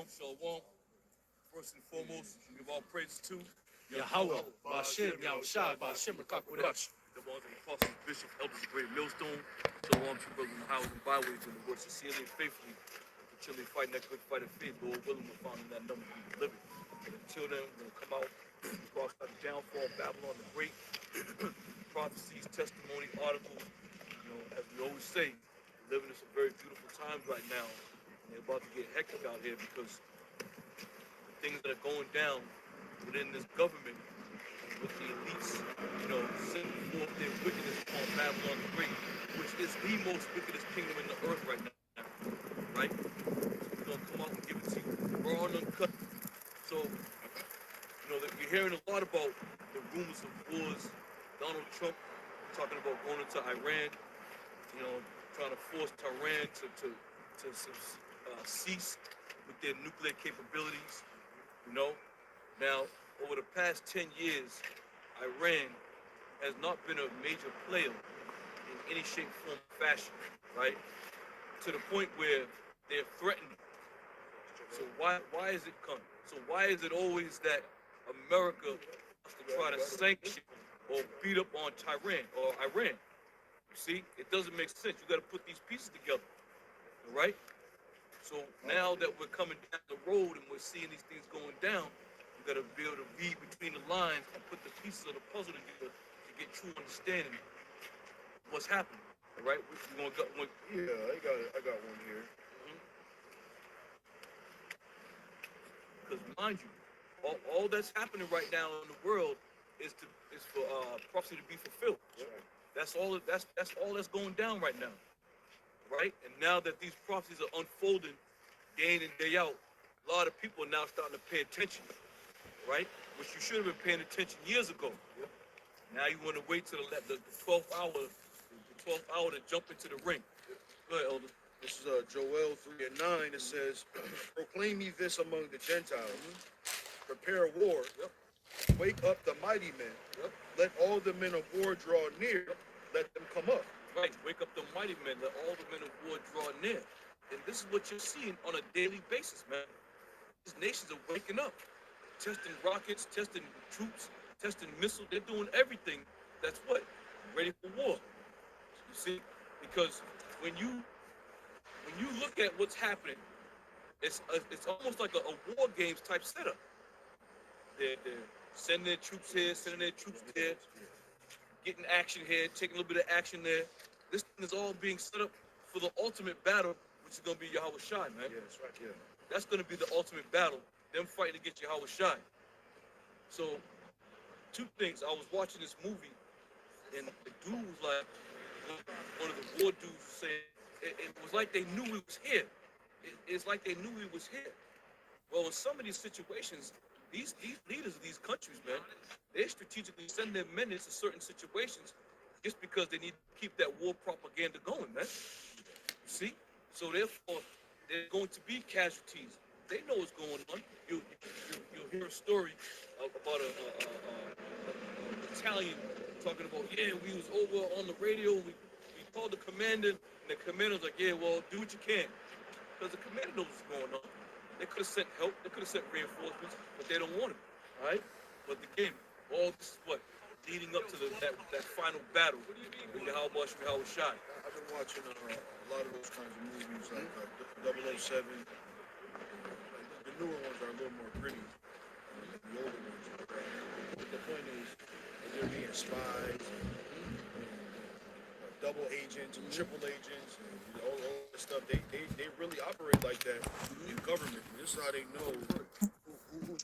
Shalom. First and foremost, give all praise to Yahweh, Bashem, Yahushai, Bashem, Rakakwadash. the ones and apostles, bishops, elders of Great Millstone, to all true brothers in the highways and byways, and the Lord sincerely and faithfully, continually fighting that good fight of faith, Lord willing, we're found in that number to be living. But until then, we're going to come out, cross out the downfall of Babylon the Great, prophecies, testimony, articles. You know, as we always say, we're living in some very beautiful times right now, and they're about to get hectic out here because the things that are going down within this government with the elites, you know, sending forth their wickedness upon Babylon the Great, which is the most wickedest kingdom in the earth right now, right? So we're gonna come out and give it to you raw and uncut. So, you know, that we're hearing a lot about the rumors of wars. Donald Trump talking about going into Iran, you know, trying to force Tehran to cease with their nuclear capabilities, you know. Now, over the past 10 years, Iran has not been a major player in any shape, form, or fashion, right? To the point where they're threatened. So why is it come? So why is it always that America has to try to sanction or beat up on Tehran or Iran? You see, it doesn't make sense. You got to put these pieces together, all right? So now that we're coming down the road and we're seeing these things going down, you got to be able to read between the lines and put the pieces of the puzzle together to get true understanding of what's happening. All right, we're gonna go. Yeah, I got one here. Because mind you, all that's happening right now in the world is for prophecy to be fulfilled. That's all. That's all that's going down right now. Right? And now that these prophecies are unfolding day in and day out, a lot of people are now starting to pay attention, right? Which you should have been paying attention years ago. Yep. Now you want to wait till the 12th hour to jump into the ring. Yep. Go ahead, Elder. This is Joel 3:9. It says, "Proclaim ye this among the Gentiles, prepare war, wake up the mighty men, let all the men of war draw near, let them come up." Right, wake up the mighty men, let all the men of war draw near. And this is what you're seeing on a daily basis, man. These nations are waking up, testing rockets, testing troops, testing missiles. They're doing everything. That's what? Ready for war. You see? Because when you look at what's happening, it's almost like a war games type setup. They're sending their troops here, sending their troops there, getting action here, taking a little bit of action there. This thing is all being set up for the ultimate battle, which is going to be Yahweh Shai, man. Yeah, that's right, yeah. That's going to be the ultimate battle, them fighting against Yahweh Shai. So, two things. I was watching this movie, and the dude was like, one of the war dudes was saying, it was like they knew he was here. It's like they knew he was here. Well, in some of these situations, these leaders of these countries, man, they strategically send their men into certain situations just because they need to keep that war propaganda going, man. You see? So therefore, there's going to be casualties. They know what's going on. You'll hear a story about a Italian talking about, yeah, we was over on the radio, we called the commander, and the commander's like, yeah, well, do what you can. Because the commander knows what's going on. They could have sent help, they could have sent reinforcements, but they don't want it, all right? But again, all this is what? Leading up to that final battle with Yahweh Shai. I've been watching a lot of those kinds of movies, like 007. The newer ones are a little more gritty than the older ones. But the point is, they're being spies, and double agents, and triple agents, and all that stuff. They really operate like that in government. And this is how they know who's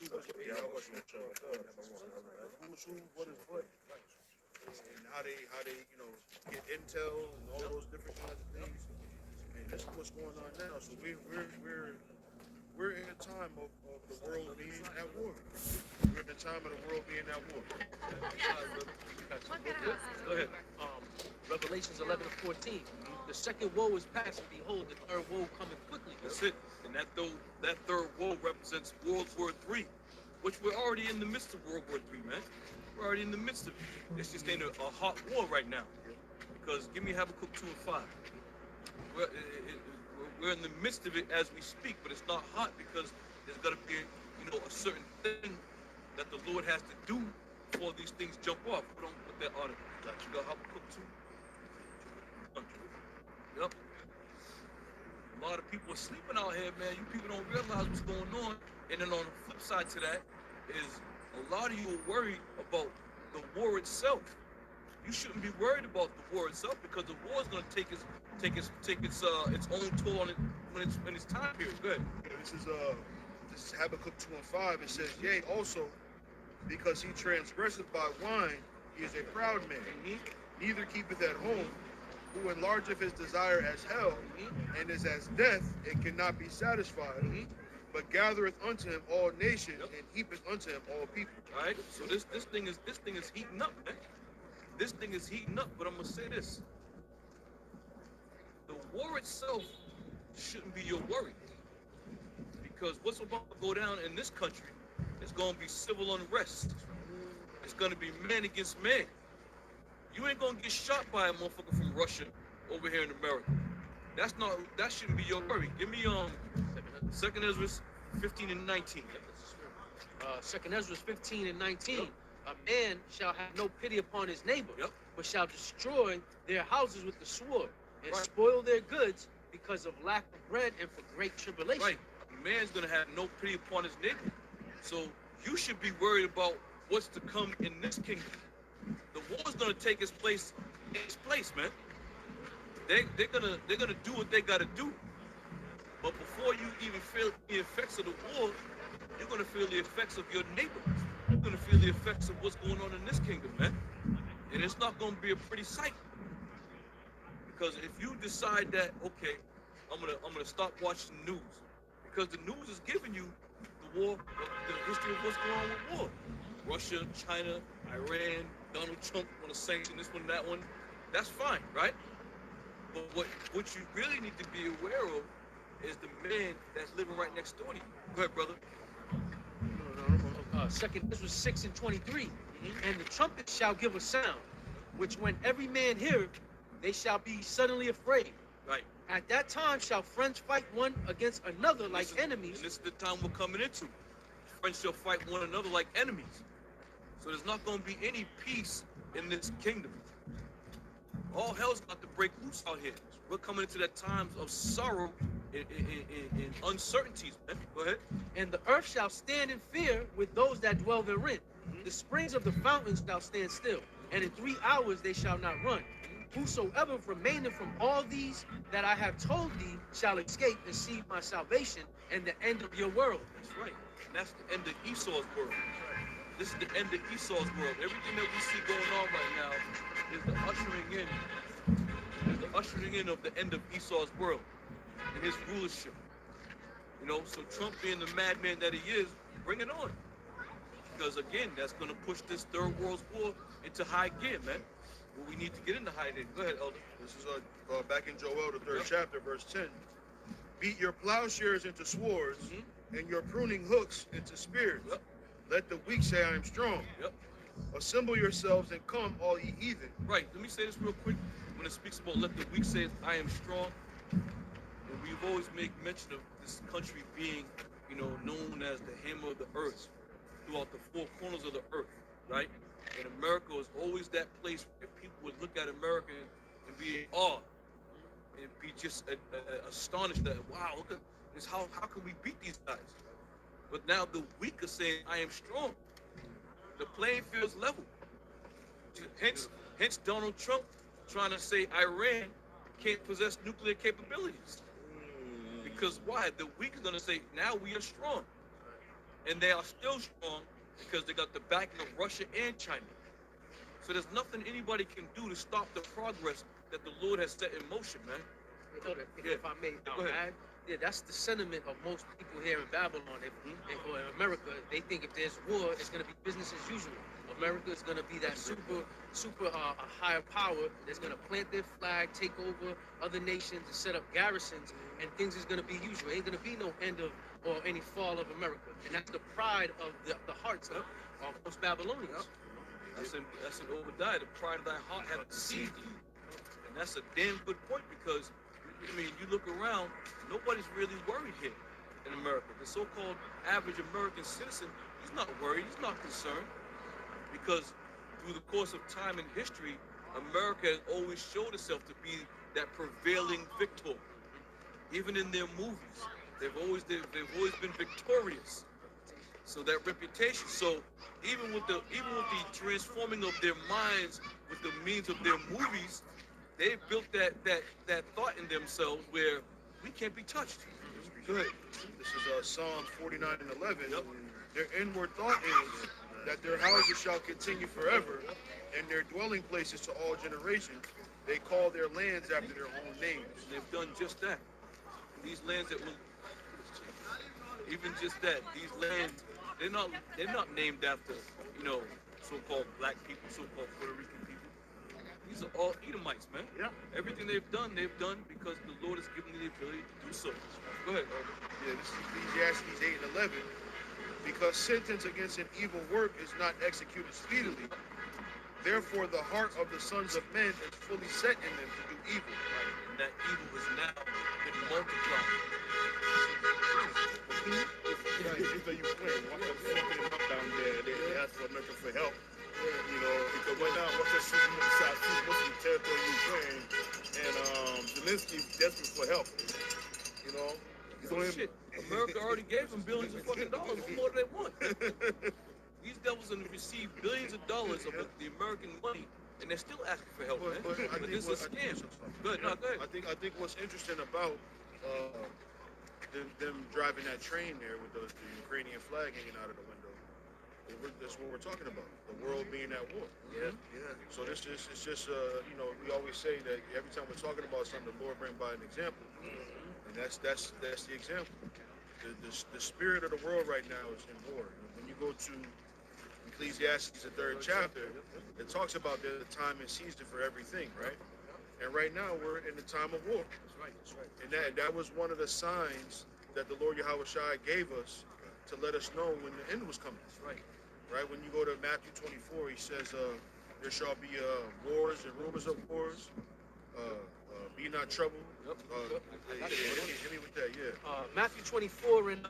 what is what, and how they get intel and all those different kinds of things. And this is what's going on now. So we're in a time of the world being at war. We're in a time of the world being at war. Go ahead. Revelations 11:14. The second woe is past, and behold, the third woe coming quickly. That's it. And that third woe represents World War III, which we're already in the midst of World War III, man. We're already in the midst of it. It's just in a hot war right now. Because give me Habakkuk 2 and 5. we're in the midst of it as we speak, but it's not hot because there's got to be, a certain thing that the Lord has to do before these things jump off. We don't put that on it. You got Habakkuk 2. Yep. A lot of people are sleeping out here, man. You people don't realize what's going on. And then on the flip side to that is a lot of you are worried about the war itself. You shouldn't be worried about the war itself because the war is going to take its own toll on it when it's in its time period. Good. Yeah, this is Habakkuk 2:5. It says, "Yea, also, because he transgresseth by wine, he is a proud man. Neither keepeth at home, who enlargeth his desire as hell, and is as death, and cannot be satisfied, but gathereth unto him all nations, and heapeth unto him all people." All right. So this thing is heating up, man. This thing is heating up. But I'm gonna say this: the war itself shouldn't be your worry, because what's about to go down in this country is going to be civil unrest. It's going to be man against man. You ain't going to get shot by a motherfucker from Russia over here in America. That shouldn't be your worry. Give me 2nd Ezra 15 and 19. 2nd Ezra 15 and 19. A man shall have no pity upon his neighbor, but shall destroy their houses with the sword, and spoil their goods because of lack of bread and for great tribulation. Right. A man's going to have no pity upon his neighbor. So you should be worried about what's to come in this kingdom. The war's going to take its place, man. They're gonna do what they gotta do. But before you even feel the effects of the war, you're gonna feel the effects of your neighbors. You're gonna feel the effects of what's going on in this kingdom, man. And it's not gonna be a pretty sight. Because if you decide that, okay, I'm gonna stop watching the news, because the news is giving you the war, the history of what's going on with war. Russia, China, Iran, Donald Trump want to sanction this one, that one. That's fine, right? But what you really need to be aware of is the man that's living right next door to you. Go ahead, brother. 2nd Ezra 6 and 23. And the trumpet shall give a sound, which when every man heareth, they shall be suddenly afraid. Right. At that time shall friends fight one against another like enemies. And this is the time we're coming into. Friends shall fight one another like enemies. So there's not going to be any peace in this kingdom. All hell's got to break loose out here. We're coming into that times of sorrow and uncertainties, man. Go ahead. And the earth shall stand in fear with those that dwell therein. The springs of the fountains shall stand still, and in 3 hours they shall not run. Whosoever remaineth from all these that I have told thee shall escape and see my salvation and the end of your world. That's right. And that's the end of Esau's world. This is the end of Esau's world. Everything that we see going on right now is the ushering in of the end of Esau's world and his rulership. So Trump, being the madman that he is, bring it on. Because again, that's going to push this third world war into high gear, man. Well, we need to get into high gear. Go ahead, Elder. This is back in Joel, the 3rd chapter, verse 10. "Beat your plowshares into swords, and your pruning hooks into spears. Let the weak say, I am strong. Assemble yourselves and come, all ye heathen." Right. Let me say this real quick. When it speaks about let the weak say, I am strong, and we've always made mention of this country being, known as the hammer of the earth throughout the 4 corners of the earth, right? And America was always that place where people would look at America and be in awe and be just astonished that, wow, look at this, how can we beat these guys? But now the weak are saying, I am strong. The playing field's level. Hence Donald Trump trying to say Iran can't possess nuclear capabilities. Because why? The weak is going to say, now we are strong. And they are still strong because they got the backing of Russia and China. So there's nothing anybody can do to stop the progress that the Lord has set in motion, man. If I may add, that's the sentiment of most people here in Babylon or in America. They think if there's war, it's going to be business as usual. America is going to be that super higher power that's going to plant their flag, take over other nations, and set up garrisons, and things is going to be usual. Ain't going to be no end of or any fall of America, and that's the pride of the hearts of most Babylonians. That's in Obadiah. The pride of thy heart hath deceived you, and that's a damn good point, because I mean, you look around, nobody's really worried here in America. The so-called average American citizen, he's not worried, he's not concerned, because through the course of time and history, America has always showed itself to be that prevailing victor. Even in their movies, they've always been victorious. So that reputation. So even with the transforming of their minds with the means of their movies, they've built that thought in themselves where we can't be touched. Go ahead. This is Psalms 49 and 11. Yep. Their inward thought is that their houses shall continue forever, and their dwelling places to all generations. They call their lands after their own names. And they've done just that. These lands that will even just that, these lands, they're not named after, so-called black people, so-called Puerto Rican people. These are all Edomites, man. Yeah. Everything they've done because the Lord has given them the ability to do so. Go ahead. Yeah, this is Ecclesiastes 8 and 11. Because sentence against an evil work is not executed speedily, therefore the heart of the sons of men is fully set in them to do evil. Right? And that evil has now been multiplied. These are Ukraine. What the fucking up down there? They ask for America for help. You know, because right now, what's the shooting in the South Sea, Muslim territory in Ukraine, and Zelensky's desperate for help. You know, he's So only shit, America already gave them billions of fucking dollars. What more do they want? These devils have received billions of dollars of the American money, and they're still asking for help, man. But I But think this is a scam. Good, no, go ahead. I think what's interesting about them driving that train there with the Ukrainian flag hanging out of the window. That's what we're talking about. The world being at war. Yeah. So it's just we always say that every time we're talking about something, the Lord bring by an example, and that's the example. The spirit of the world right now is in war. When you go to Ecclesiastes, the 3rd chapter, it talks about there's a time and season for everything, right? And right now we're in the time of war. That's right. And that was one of the signs that the Lord Yahweh Shai gave us to let us know when the end was coming. That's right. Right? When you go to Matthew 24, he says, there shall be wars and rumors of wars. Be not troubled. Yep. Hit me with that, yeah. Matthew 24 and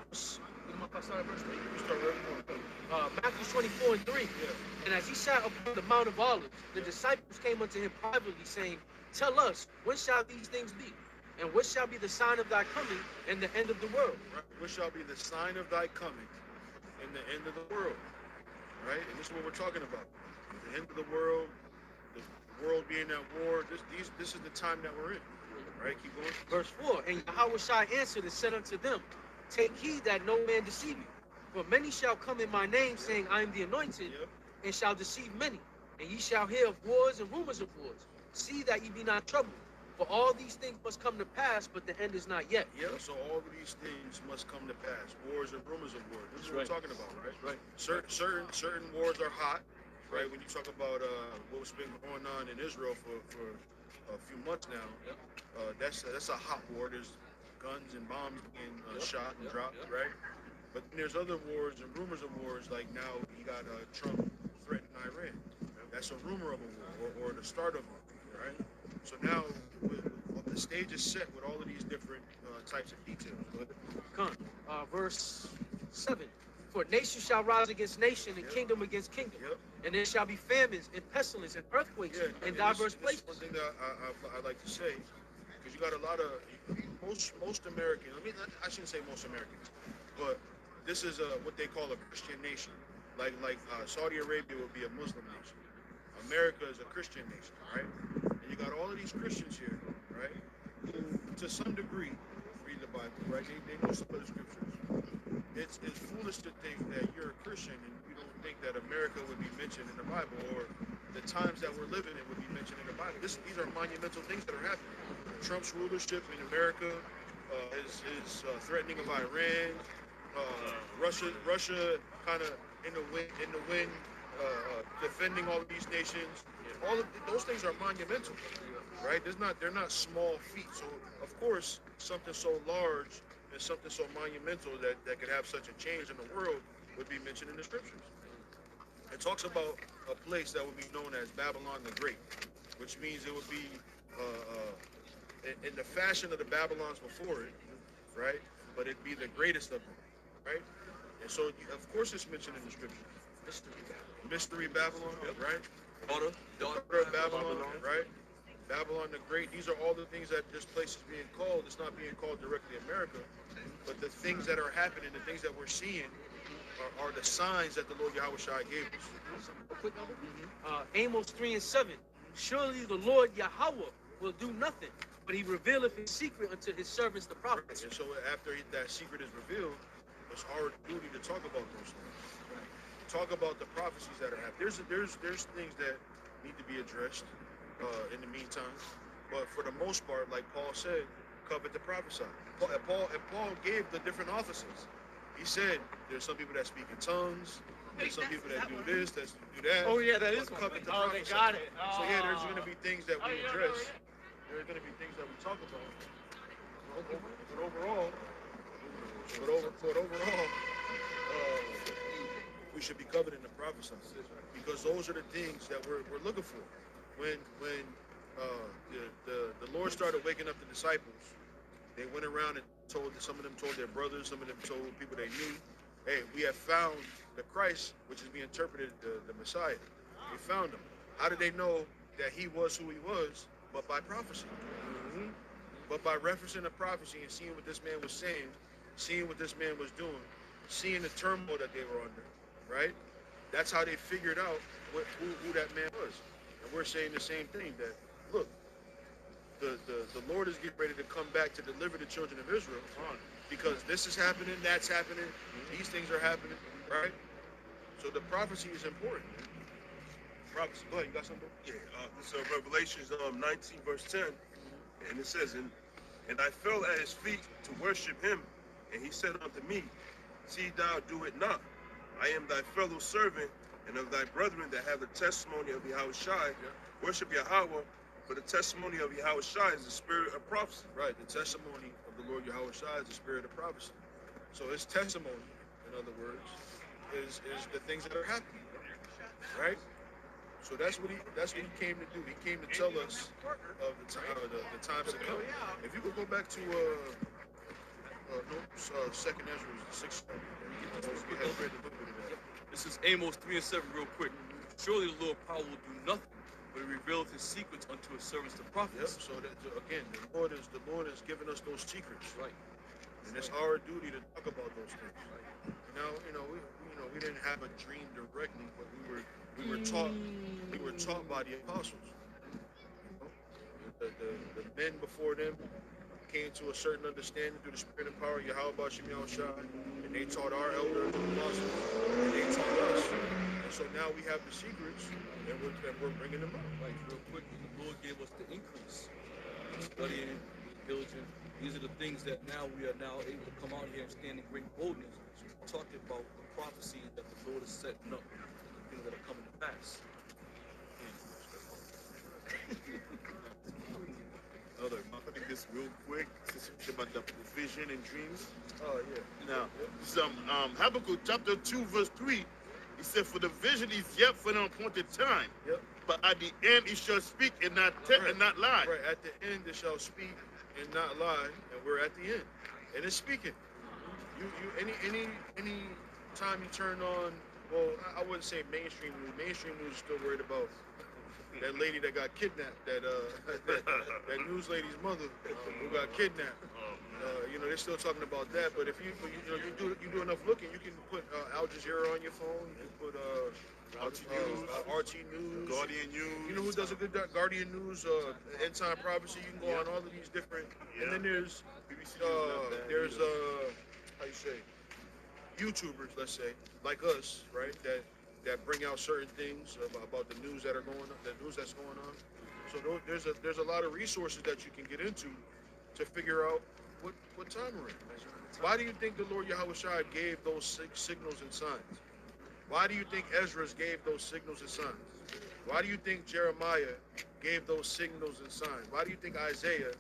verse 3. You start right Matthew 24 and 3. Yeah. And as he sat upon the Mount of Olives, the disciples came unto him privately, saying, Tell us, when shall these things be? And what shall be the sign of thy coming and the end of the world? Right? What shall be the sign of thy coming and the end of the world? Right? And this is what we're talking about. The end of the world, the world being at war. This is the time that we're in. Right? Keep going. Verse 4. And Yahweh Shai answered and said unto them, Take heed that no man deceive you. For many shall come in my name, saying, I am the anointed, Yep. and shall deceive many. And ye shall hear of wars and rumors of wars. See that ye be not troubled. For all these things must come to pass, but the end is not yet. Yeah, so all of these things must come to pass. Wars and rumors of wars. This is what we're talking about, right? Right. Certain wars are hot, right? When you talk about what's been going on in Israel for a few months now, that's a hot war. There's guns and bombs being shot and dropped, right? But then there's other wars and rumors of wars, like now you got Trump threatening Iran. That's a rumor of a war, or the start of one, right? So now the stage is set with all of these different types of details. Come. Verse 7. For nation shall rise against nation, and kingdom against kingdom. Yep. And there shall be famines and pestilence and earthquakes in and diverse this places. one thing that I like to say, because you got a lot of most Americans. I mean, I shouldn't say most Americans, but this is what they call a Christian nation. Like Saudi Arabia would be a Muslim nation. America is a Christian nation, right? And you got all of these Christians here, right? Who, to some degree, read the Bible, right? They know some of the scriptures. It's foolish to think that you're a Christian and you don't think that America would be mentioned in the Bible, or the times that we're living in would be mentioned in the Bible. These are monumental things that are happening. Trump's rulership in America, his threatening of Iran, Russia kind of in the wind, defending all of these nations. All of those things are monumental, right? They're not small feats. So of course, something so large and something so monumental that could have such a change in the world would be mentioned in the scriptures. It talks about a place that would be known as Babylon the Great, which means it would be in the fashion of the Babylons before it, right? But it'd be the greatest of them, right? And so, of course, it's mentioned in the scripture. Mystery Babylon, right? Daughter Daughter of Babylon, right? Babylon the Great. These are all the things that this place is being called. It's not being called directly America, but the things that are happening, the things that we're seeing, are the signs that the Lord Yahweh Shai gave us. A quick number. Amos 3 and 7. Surely the Lord Yahweh will do nothing, but he revealeth his secret unto his servants the prophets. And so after that secret is revealed, it's our duty to talk about those things. Talk about the prophecies that are happening. There's things that need to be addressed in the meantime, but for the most part, like Paul said, covet the prophesy. Paul gave the different offices. He said there's some people that speak in tongues, there's some people that do this, that do that. Oh yeah, that is covet the Oh, they prophesy. got it. So yeah, there's going to be things that we address. There are going to be things that we talk about. But overall, we should be covered in the prophecy because those are the things that we're looking for. When the Lord started waking up the disciples, they went around and some of them told their brothers, some of them told people they knew, hey, we have found the Christ, which is being interpreted the Messiah. They found him. How did they know that he was who he was? But by prophecy. But by referencing the prophecy and seeing what this man was saying, seeing what this man was doing, seeing the turmoil that they were under, right? That's how they figured out who that man was. And we're saying the same thing, that, look, the Lord is getting ready to come back to deliver the children of Israel because this is happening, that's happening, these things are happening, right? So the prophecy is important. Prophecy. Go ahead, you got something? Yeah, this is Revelations 19, verse 10, and it says, and I fell at his feet to worship him, and he said unto me, see thou do it not. I am thy fellow servant, and of thy brethren that have the testimony of Yahweh Shai. Worship Yahweh, for the testimony of Yahweh Shai is the spirit of prophecy. Right, the testimony of the Lord Yahweh Shai is the spirit of prophecy. So his testimony, in other words, is the things that are happening, right? So that's what he came to do. He came to tell us of the times to come. If you could go back to Second Ezra, the sixth. This is Amos 3 and 7 real quick. Surely the Lord power will do nothing, but he revealed his secrets unto his servants the prophets. Yep. So that, again, the Lord is giving us those secrets, Right. and it's our duty to talk about those things. We didn't have a dream directly, but we were taught by the apostles. The men before them came to a certain understanding through the spirit and power of Yahweh Shem Shai, and they taught our elders and apostles, and they taught us. And so now we have the secrets, and we're bringing them up. Like, real quick, the Lord gave us the increase. Studying, diligent. These are the things that now we are now able to come out here and stand in great boldness, talking about the prophecy that the Lord is setting up, the things that are coming to pass. Other, I think this real quick, since it's about the vision and dreams. Oh yeah. Now, some Habakkuk chapter 2, verse 3, he said, for the vision is yet for an appointed time. Yep. But at the end it shall speak and not and not lie. Right. At the end it shall speak and not lie, and we're at the end, and it's speaking. Any time you turn on, well, I wouldn't say mainstream news. Mainstream news is still worried about that lady that got kidnapped, that news lady's mother who got kidnapped. They're still talking about that. But if you do enough looking, you can put Al Jazeera on your phone. You can put RT News, Guardian News. You know who does a good Guardian News? End Time Prophecy. You can go on all of these different. And then there's how you say, YouTubers, let's say, like us, right? That bring out certain things about the news that are going on, the news that's going on. So there's a lot of resources that you can get into to figure out what time we're in. Why do you think the Lord Yahweh Shai gave those signals and signs? Why do you think Ezra gave those signals and signs? Why do you think Jeremiah gave those signals and signs? Why do you think Isaiah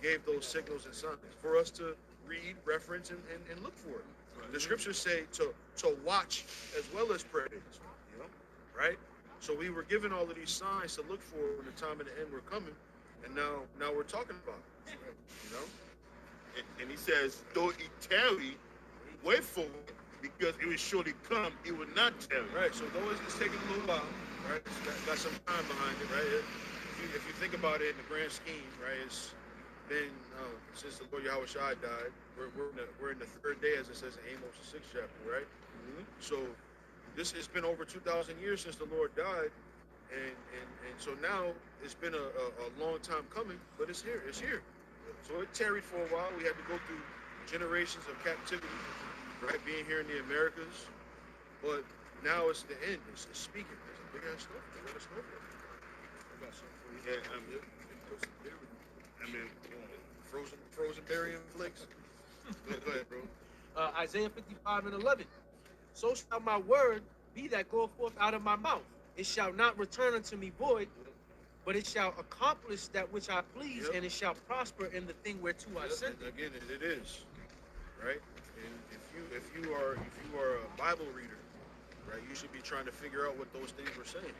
gave those signals and signs? For us to read, reference, and look for it. The scriptures say to watch as well as pray. Right? So we were given all of these signs to look for when the time of the end were coming. And now we're talking about it. You know? And he says, though it tarry, wait for it, because it will surely come, it will not tarry. Right. So though it's taking a little while, right? It's got some time behind it, right? If you think about it in the grand scheme, right? It's been since the Lord Yahweh Shai died. We're in the third day, as it says in Amos the 6th chapter, right? Mhm. So this has been over 2,000 years since the Lord died, and so now it's been a long time coming, but it's here. It's here. So it tarried for a while. We had to go through generations of captivity, right? Being here in the Americas, but now it's the end. It's speaking. There's a big ass stuff. They got a snowflake. I got something for you. Yeah, I mean, Frozen berry and flakes. Go ahead, bro. Isaiah 55 and 11. So shall my word be that goeth forth out of my mouth. It shall not return unto me void, but it shall accomplish that which I please, Yep. and it shall prosper in the thing whereto I sent And it. again, it is right. And if you are a Bible reader, right, you should be trying to figure out what those things were saying.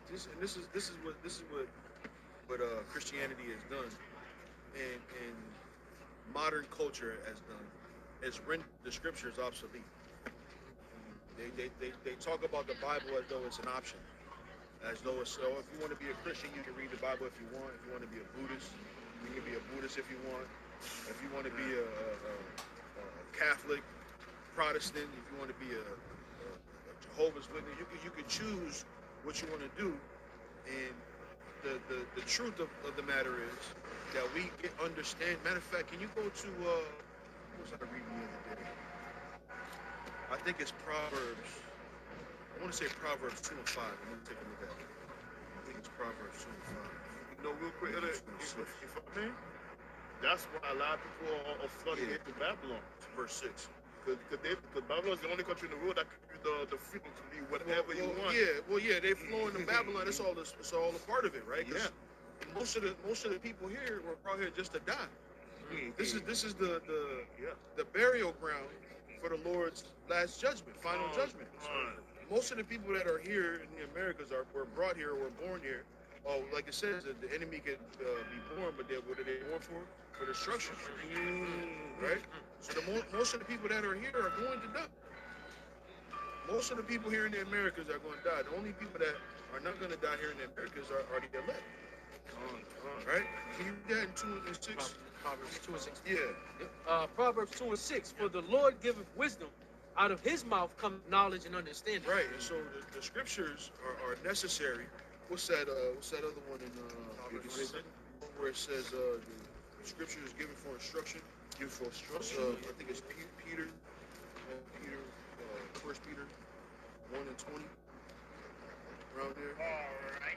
This is what Christianity has done, and modern culture has done, has rendered the scriptures obsolete. They talk about the Bible as though it's an option, as though it's, so if you want to be a Christian, you can read the Bible if you want. If you want to be a Buddhist, you can be a Buddhist if you want. If you want to be a Catholic, Protestant, if you want to be a Jehovah's Witness, you can choose what you want to do. And the truth of the matter is that we get understand. Matter of fact, can you go to what was I reading the other day? I think it's Proverbs. I want to say Proverbs 2 and 5. I'm gonna take a look at it. I think it's Proverbs 2 and 5. you know, real quick, if I may, that's why a lot of people are flooding into Babylon. Verse 6. Because Babylon is the only country in the world that can give you the freedom to be whatever you want. Yeah, they flow into Babylon. It's all a part of it, right? 'Cause most of the people here were brought here just to die. This is the burial ground for the Lord's last judgment, final judgment. Most of the people that are here in the Americas were brought here or were born here. Oh, like it says, that the enemy can be born, but what are they born for? For destruction, right? So most of the people that are here are going to die. Most of the people here in the Americas are going to die. The only people that are not going to die here in the Americas are the elect. Right? Can you read that in 2 and 6? Proverbs 2 and 6. Yeah. Proverbs 2 and 6. For the Lord giveth wisdom, out of his mouth come knowledge and understanding. Right. And so the scriptures are necessary. What's that other one in where it says the scripture is given for instruction? Give for instruction. I think it's Peter, First Peter 1 and 20, around there.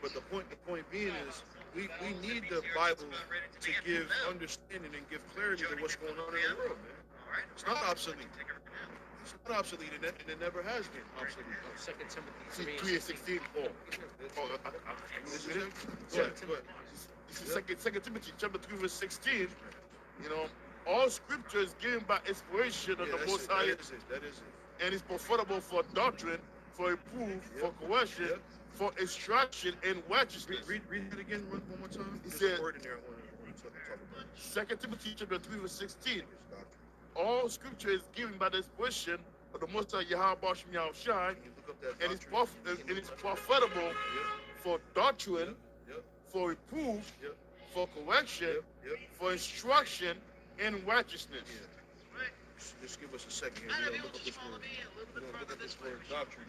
But the point being is we need the Bible to give understanding and give clarity to what's going on in the world, man. It's not obsolete. It's not obsolete, and it never has been obsolete. 2 Timothy 3 and 16. Is it? Go ahead. This is Second Timothy chapter 3 verse 16. You know, all scripture is given by inspiration of the Most High, That is it. and is profitable for doctrine, for reproof, for correction, for instruction in righteousness. Read it again one more time. He There's said- a word in there I want to talk about. 2 Timothy chapter 3 verse 16. It's doctrine. All scripture is given by the inspiration of the Most High Yahweh Bashem Yahushai, Can you look up that and it's doctrine? profitable for doctrine, Yep. for reproof, Yep. for correction, Yep. for instruction in righteousness. Yeah. Just give us a second here. We're gonna look up this word. We're gonna look up this word, doctrine.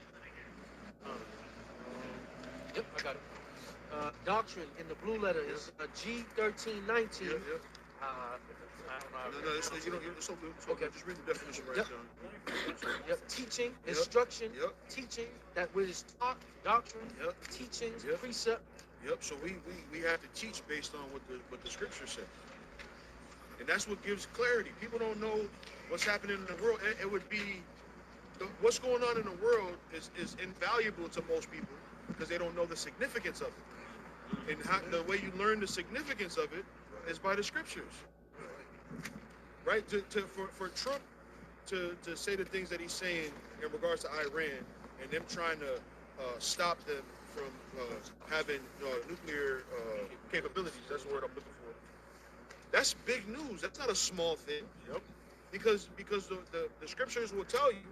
Yep, I got it. Doctrine in the blue letter is G1319. Yep. I don't know how to No, it's you don't. It's okay. Okay. Just read the definition right Yep. down. Yep, teaching, instruction, Yep. teaching, that which is taught, doctrine, Yep. teachings, Yep. precept. Yep. So we have to teach based on what the scripture says, and that's what gives clarity. People don't know what's happening in the world. It would be what's going on in the world is invaluable to most people because they don't know the significance of it. And the way you learn the significance of it is by the scriptures, right? For Trump to say the things that he's saying in regards to Iran and them trying to stop them from having nuclear capabilities. That's the word I'm looking for. That's big news. That's not a small thing. Yep. Because the scriptures will tell you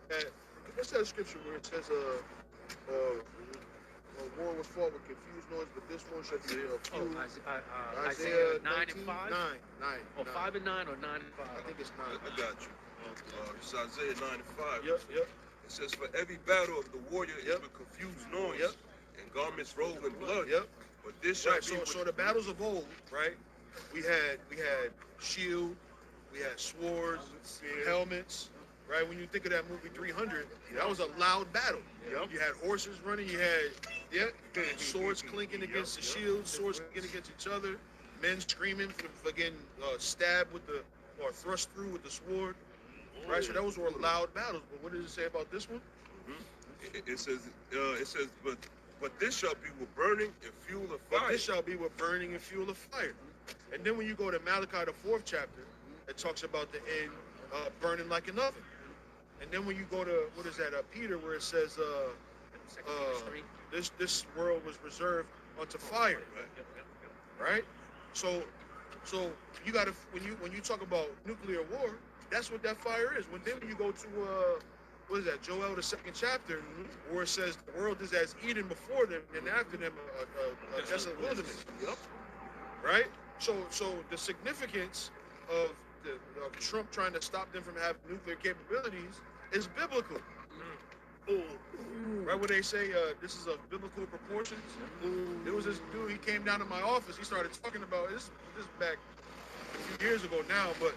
that. What's that scripture where it says war was fought with confused noise, but this one shall be few. Isaiah 9 and 5? Nine. 5 and 9 or 9 and 5? I think it's 9. I got you. It's Isaiah 9 and 5. Yep. It says, for every battle of the warrior is with confused noise and garments rolled in blood. Yep. But this shall Right. be So the battles of old, right? We had shield, we had swords, helmets. Right, when you think of that movie 300, that was a loud battle. Yep. You had horses running, you had swords clinking against the shields, swords clinking against each other, men screaming for getting stabbed or thrust through with the sword. Right, so those were loud battles. But what does it say about this one? It says, but this shall be with burning and fuel of But fire. this shall be with burning and fuel of fire. And then when you go to Malachi, the 4th chapter, it talks about the end burning like an oven. And then when you go to Peter, where it says this world was reserved unto fire, right? So you gotta when you talk about nuclear war, that's what that fire is. When you go to what is that, Joel the 2nd chapter, where it says the world is as Eden before them, and after them a desolate wilderness. Yep. Right? So the significance of Trump trying to stop them from having nuclear capabilities is biblical. Right, where they say this is of biblical proportions. There was this dude, he came down to my office, he started talking about this back a few years ago now, but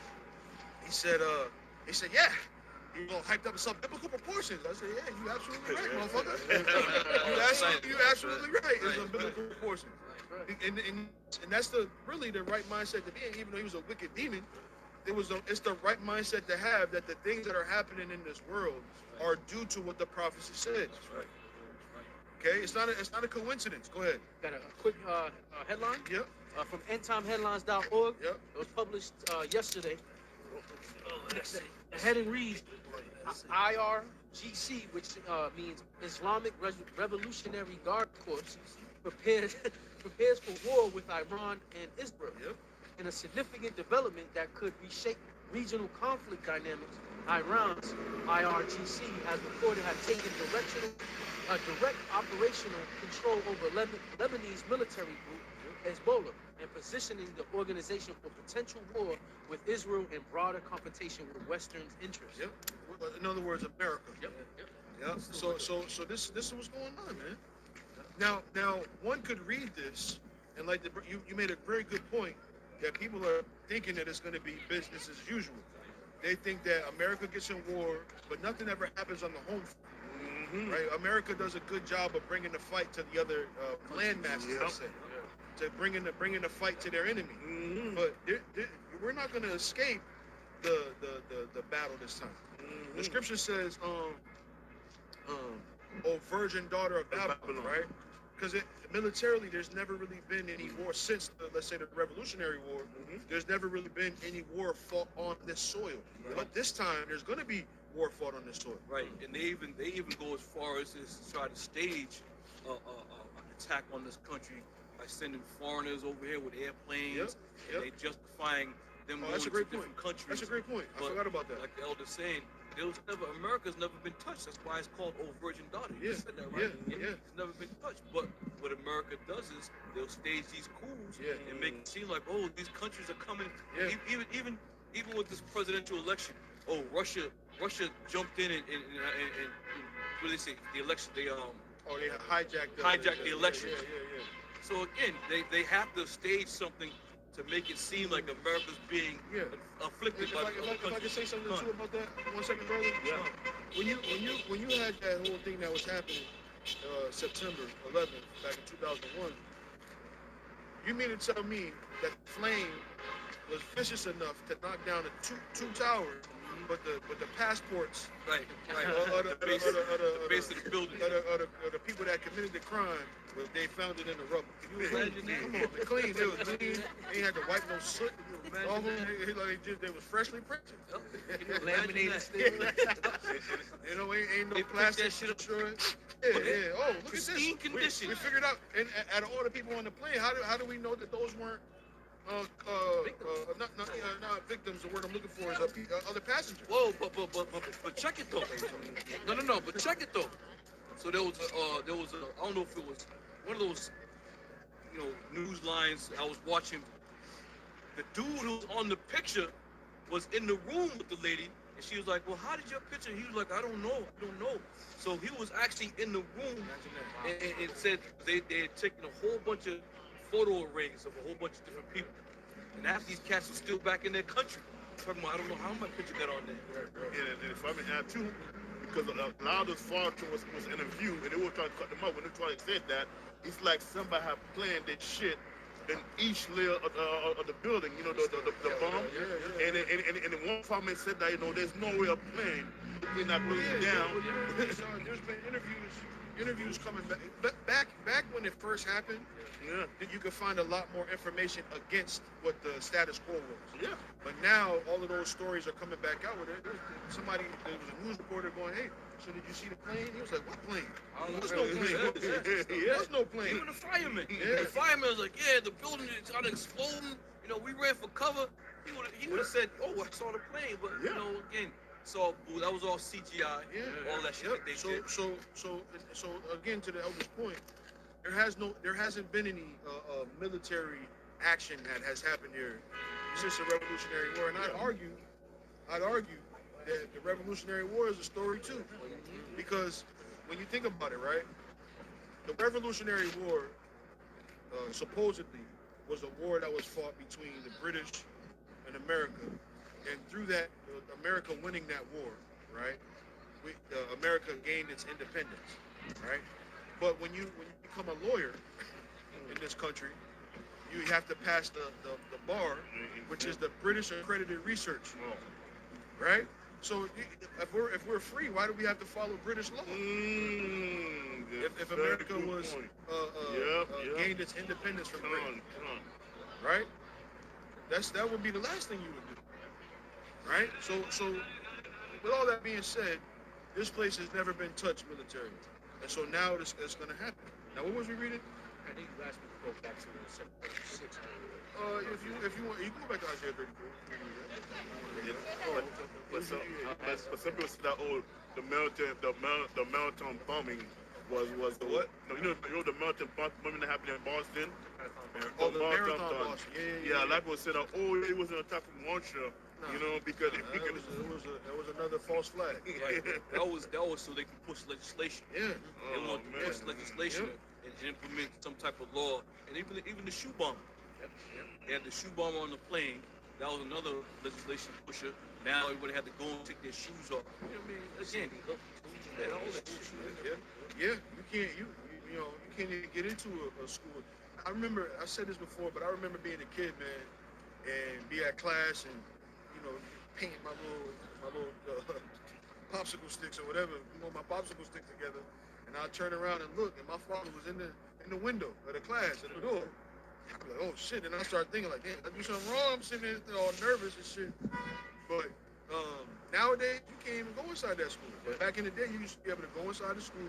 he said, yeah, you all hyped up some biblical proportions. I said, yeah, you absolutely right, motherfucker. you absolutely right. It's a biblical proportion. And that's really the right mindset to be in, even though he was a wicked demon. It's the right mindset to have, that the things that are happening in this world are due to what the prophecy says. Okay, it's not a coincidence. Go ahead. Got a quick headline? Yep. From endtimeheadlines.org. Yep. It was published yesterday. The heading reads, IRGC, which means Islamic Revolutionary Guard Corps, prepares for war with Iran and Israel. Yep. In a significant development that could reshape regional conflict dynamics, Iran's IRGC has reported have taken direct operational control over Lebanese military group Hezbollah, and positioning the organization for potential war with Israel and broader confrontation with Western interests. Yep. In other words, America. Yep. Yep. So this is what's going on, man. Now one could read this, and like you made a very good point, that people are thinking that it's going to be business as usual. They think that America gets in war, but nothing ever happens on the home front, right? America does a good job of bringing the fight to the other landmasses, let's say, to bringing the fight to their enemy. But we're not going to escape the battle this time. The scripture says, "O virgin daughter of Babylon," right? Because militarily, there's never really been any war since, let's say, the Revolutionary War. There's never really been any war fought on this soil. But this time, there's going to be war fought on this soil. Right, and they even go as far as to try to stage an attack on this country by sending foreigners over here with airplanes, and they justifying them going to different countries. That's a great point. I forgot about that. Like the elder's saying, America's never been touched. That's why it's called Old Virgin Daughter. You said that, right? Yeah. It's never been touched. But what America does is they'll stage these coups and make it seem like, oh, these countries are coming. Yeah. Even with this presidential election, oh, Russia jumped in and what do they say? The election, they hijacked the election. Yeah. So again, they have to stage something to make it seem like America's being afflicted by the If I could say something too about that, 1 second, brother. Yeah. When you had that whole thing that was happening September 11th back in 2001, you mean to tell me that Flame was vicious enough to knock down the two towers, but the passports Right. of The base of the building. the people that committed the crime, they found it in the rubble. Can you imagine that? Come on, clean. It was clean. They ain't had to wipe no soot. All of them, they was freshly printed. Laminated You know, ain't no They picked plastic that shit up. destroyed. yeah. Oh, look at this. Pristine condition. We figured out, and out of all the people on the plane, how do we know that those weren't not victims? The word I'm looking for is other passengers. Whoa, but check it though. No, but check it though. So there was I don't know if it was one of those, news lines I was watching. The dude who was on the picture was in the room with the lady, and she was like, "Well, how did your picture?" He was like, "I don't know. So he was actually in the room, and it said they had taken a whole bunch of photo arrays of a whole bunch of different people, and half these cats are still back in their country. Talking about, I don't know how my picture got on there. And if I may add too, because a lot of those photos was in a view, and they were trying to cut them up. When they tried to say that, it's like somebody had planned that shit in each layer of the building, the bomb. And the one fireman said that, there's no way of plane we're not going down. There's been interviews coming back when it first happened. Yeah. You could find a lot more information against what the status quo was. Yeah. But now all of those stories are coming back out with it. There was a news reporter going, "Hey, so did you see the plane?" He was like, "What plane? There's no plane. There's no plane." Even the fireman. Yeah. The fireman was like, "Yeah, the building is out exploding. We ran for cover." He would have said, "Oh, I saw the plane," but again, so that was all CGI. Yeah. All that shit that they did. So again, to the elder's point, there hasn't been any military action that has happened here since the Revolutionary War, and I'd argue that the Revolutionary War is a story too, because when you think about it, right, the Revolutionary War supposedly was a war that was fought between the British and America, and through that, America winning that war, right, America gained its independence, right? But when you become a lawyer in this country, you have to pass the bar, which is the British accredited research, right? So if we're free, why do we have to follow British law? If America was gained its independence from Britain, right? That would be the last thing you would do, right? So with all that being said, this place has never been touched militarily, and so now it's going to happen. Now, what was we reading? I think you asked me to go back to the 736. If you want, you can go back to Isaiah 34. But some people say that the marathon bombing was the what? No, the marathon bombing that happened in Boston. Oh, the marathon Boston. Yeah. A lot of people said, it was an attack from launcher. Because it was another false flag. Right. That was so they can push legislation. Yeah. They want to push legislation and implement some type of law, and even the shoe bomber. They had the shoe bomber on the plane. That was another legislation pusher. Now everybody had to go and take their shoes off. Again, yeah. You can't even get into a school. I remember, I said this before, but I remember being a kid, man, and be at class and paint my little popsicle sticks or whatever, my popsicle stick together, and I'd turn around and look, and my father was in the window of the class, at the door. I'd be like, oh shit, and I start thinking like, damn, I do something wrong. I'm sitting there all nervous and shit. But nowadays, you can't even go inside that school. But back in the day, you used to be able to go inside the school.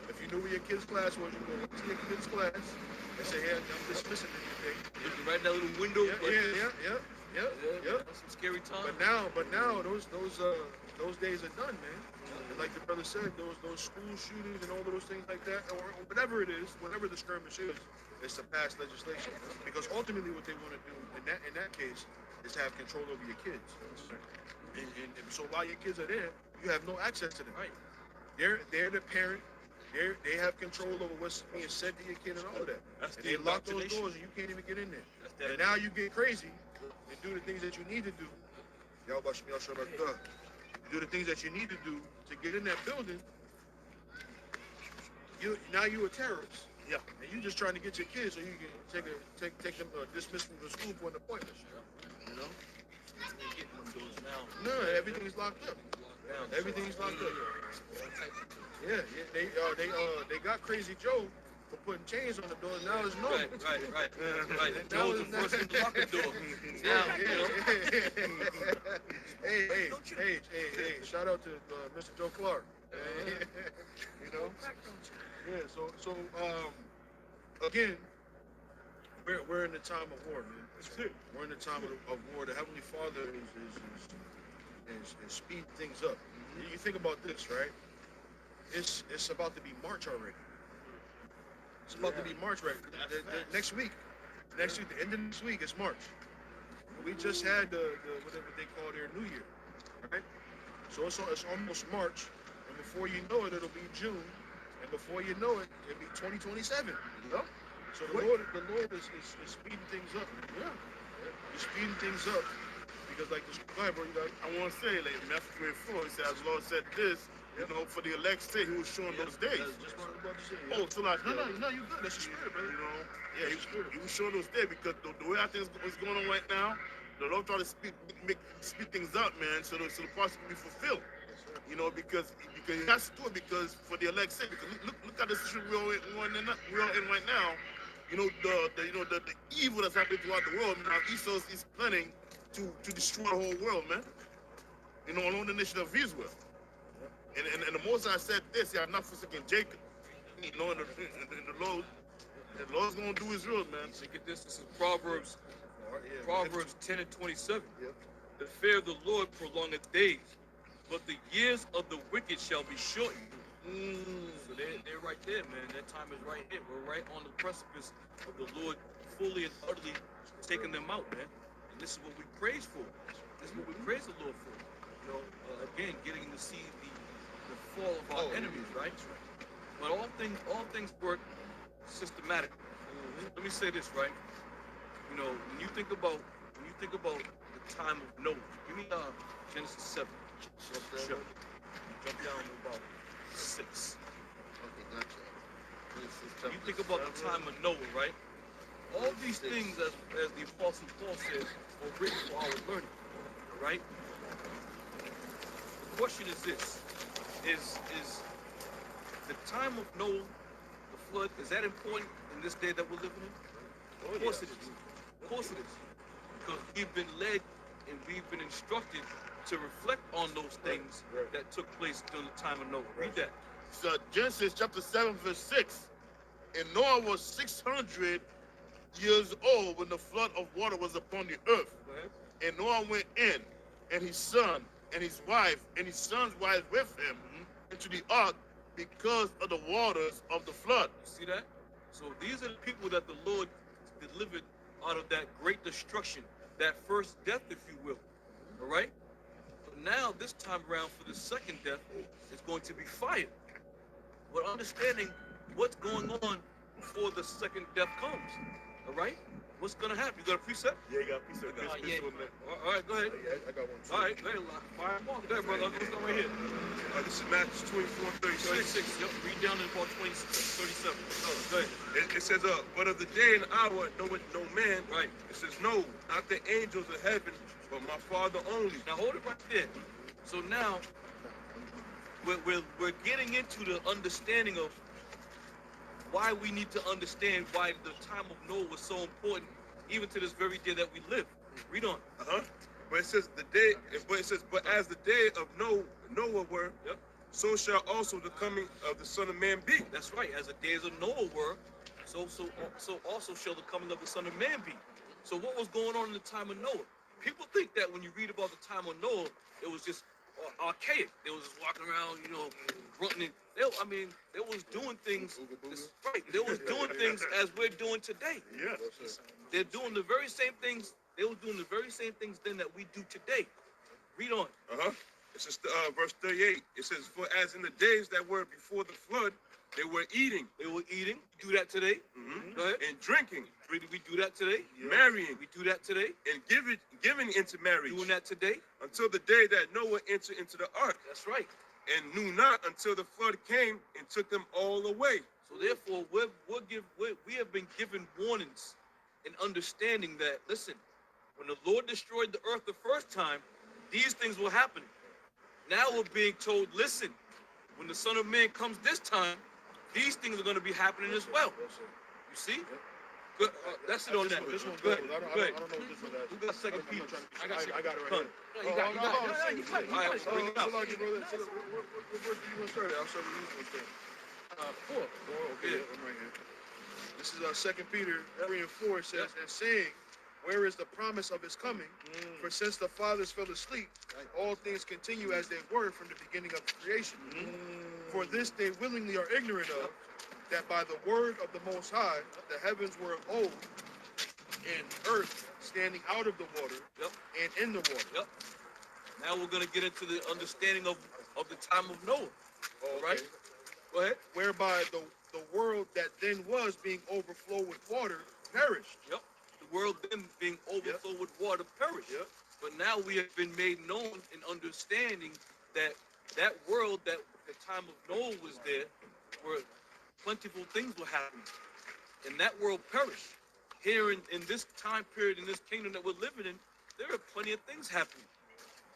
If you knew where your kid's class was, you go to your kid's class and say, yeah, I'm dismissing it today. looking right in that little window. Yeah. That's some scary time. But now those days are done, man. And like the brother said, those school shootings and all of those things like that, or whatever it is, whatever the skirmish is to pass legislation. Because ultimately, what they want to do in that case is have control over your kids. And so while your kids are there, you have no access to them. Right. They're the parent. They have control over what's being said to your kid and all of that. That's And the they lock those indoctrination. doors and you can't even get in there. That's that. And now you get crazy and do the things that you need to do. You do the things that you need to do to get in that building. Now you're a terrorist. Yeah. And you just trying to get your kids so you can take them dismiss them from school for an appointment. You know? They're getting them doors now. No, everything's locked up. Everything's locked up. Yeah. They got Crazy Joe for putting chains on the door. Now it's no. Right. That That was was the first one to lock the door. Yeah. Hey, shout out to Mr. Joe Clark. You know? Yeah, again, we're in the time of war, man. We're in the time of war. The Heavenly Father is speeding things up. You think about this, right? It's about to be March already. It's about to be March, right? Next week, the end of next week, it's March. We just had the whatever they call their New Year, right? So it's almost March, and before you know it, it'll be June, and before you know it, it'll be 2027. Yep. So the Lord is speeding things up. Yeah, he's speeding things up because like this. Go ahead, bro. You got. I want to say, like Matthew 24, he said, as the Lord said this, you know, for the elect's sake, he was showing those days. That's just what I was about to say. Oh, so like, No, you good. That's your spirit, brother. you know, Yeah, he, your spirit. he was showing those days because the way I think is going on right now, the Lord trying to speed things up, man, so the prophecy can be fulfilled. You know, because he has to do it because for the elect's sake. Because look at the situation we're in right now. You know the evil that's happening throughout the world. Now Esau is planning to destroy the whole world, man. You know, along the nation of Israel. And the Most High said this, he had not forsaken Jacob. You know, and the Lord's gonna do his will, man. Look at this. This is Proverbs 10 and 27. Yep. The fear of the Lord prolongeth days, but the years of the wicked shall be shortened. So they're right there, man. That time is right here. We're right on the precipice of the Lord fully and utterly taking them out, man. And this is what we praise for. This is what we praise the Lord for. You know, again, getting to see the fall of our enemies, right? But all things work systematically. Let me say this, right? You know, when you think about the time of Noah, give me Genesis 7. Sure. Jump down to about 6. Okay, gotcha. You think about the time of Noah, right? All these things, as the Apostle Paul says, are written for our learning, right? The question is this: is the time of Noah, the flood, is that important in this day that we're living in? Of course it is. Of course it is. Because we've been led and we've been instructed to reflect on those things that took place during the time of Noah. Read that. So Genesis chapter 7, verse 6. And Noah was 600 years old when the flood of water was upon the earth. Go ahead. And Noah went in, and his son, and his wife, and his son's wife with him into the ark because of the waters of the flood. You see that? So these are the people that the Lord delivered out of that great destruction, that first death, if you will. All right? But now, this time around, for the second death, it's going to be fire. But understanding what's going on before the second death comes. All right? What's going to happen? You got a precept? Yeah, you got a piece of this. All right, go ahead. I got one too. All right, go ahead. Fire them off. Go ahead, brother. Let's go right here. This is Matthew 24:36. 36. Yep. Read down to about 37. Go ahead. It says, but of the day and hour knoweth no man. Right. It says, no, not the angels of heaven, but my Father only. Now hold it right there. So now we're getting into the understanding of why we need to understand why the time of Noah was so important, even to this very day that we live. Read on. But it says but as the day of Noah were, Yep. so shall also the coming of the Son of Man be. That's right. As the days of Noah were, so also shall the coming of the Son of Man be. So what was going on in the time of Noah? People think that when you read about the time of Noah, it was just archaic. They was just walking around, grunting. They was doing things. Right. They was doing things as we're doing today. Yeah. They're doing the very same things. They were doing the very same things then that we do today. Read on. It says, verse 38. It says, for as in the days that were before the flood, they were eating. They were eating. We do that today. Go ahead. And drinking, We do that today. marrying, We do that today. and giving into marriage, Doing that today. until the day that Noah entered into the ark, That's right. and knew not until the flood came and took them all away. So therefore, we have been given warnings and understanding that, listen, when the Lord destroyed the earth the first time, these things will happen. Now we're being told, listen, when the Son of Man comes this time, these things are going to be happening as well. You see? Good. That's it on that. This one Go goes. ahead. I Go don't ahead. know what this one has. Who got second Peter? I got I got it right Done. here. No, you got it. No, you got it. All right, bring it out. So like, brother, so what verse do you want to start at? I'll start with you one start. 4. Okay, Yeah. I'm right here. This is 2 Peter 3 and 4. It says, and saying, where is the promise of his coming? For since the fathers fell asleep, all things continue as they were from the beginning of creation. For this they willingly are ignorant of, that by the word of the Most High, the heavens were of old, and earth standing out of the water, Yep. and in the water. Yep. Now we're gonna get into the understanding of the time of Noah. All Right? Go ahead. Whereby the world that then was being overflowed with water perished. Yep. The world then being overflowed with water perished. Yep. But now we have been made known in understanding that that world that the time of Noah was there, where plentiful things were happening. And that world perished. Here in this time period, in this kingdom that we're living in, there are plenty of things happening.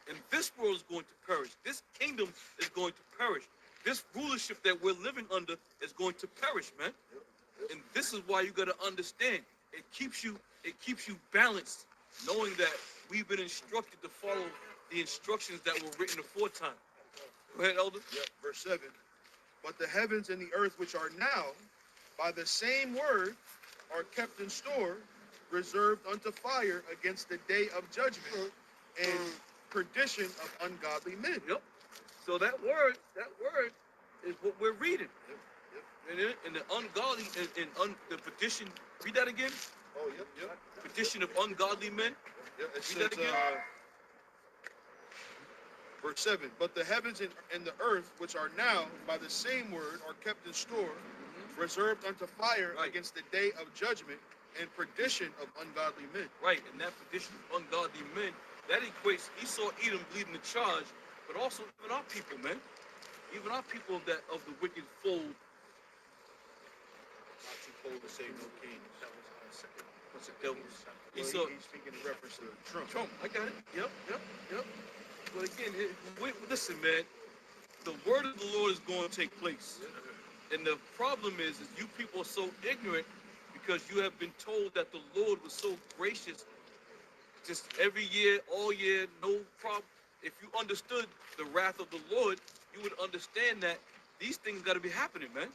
And this world is going to perish. This kingdom is going to perish. This rulership that we're living under is going to perish, man. And this is why you gotta understand. It keeps you balanced, knowing that we've been instructed to follow the instructions that were written aforetime. Go ahead, Elder. Yep. Verse 7. But the heavens and the earth which are now, by the same word, are kept in store, reserved unto fire against the day of judgment and perdition of ungodly men. Yep. So that word is what we're reading. And the ungodly the petition. Read that again. Oh, yep. Petition of ungodly men. Yep. It Read says, that again. verse 7. But the heavens and the earth, which are now, by the same word, are kept in store, reserved unto fire Right. against the day of judgment and perdition of ungodly men. Right, and that petition of ungodly men, that equates Esau, Edom leading the charge, but also even our people, man. Even our people that of the wicked fold. Not too cold to say no kings. What's the devil's? Well, Esau. he's speaking in reference to Trump. Trump, I got it. Yep. But again, listen, man. The word of the Lord is going to take place. And the problem is you people are so ignorant because you have been told that the Lord was so gracious just every year, all year, no problem. If you understood the wrath of the Lord, you would understand that these things got to be happening, man.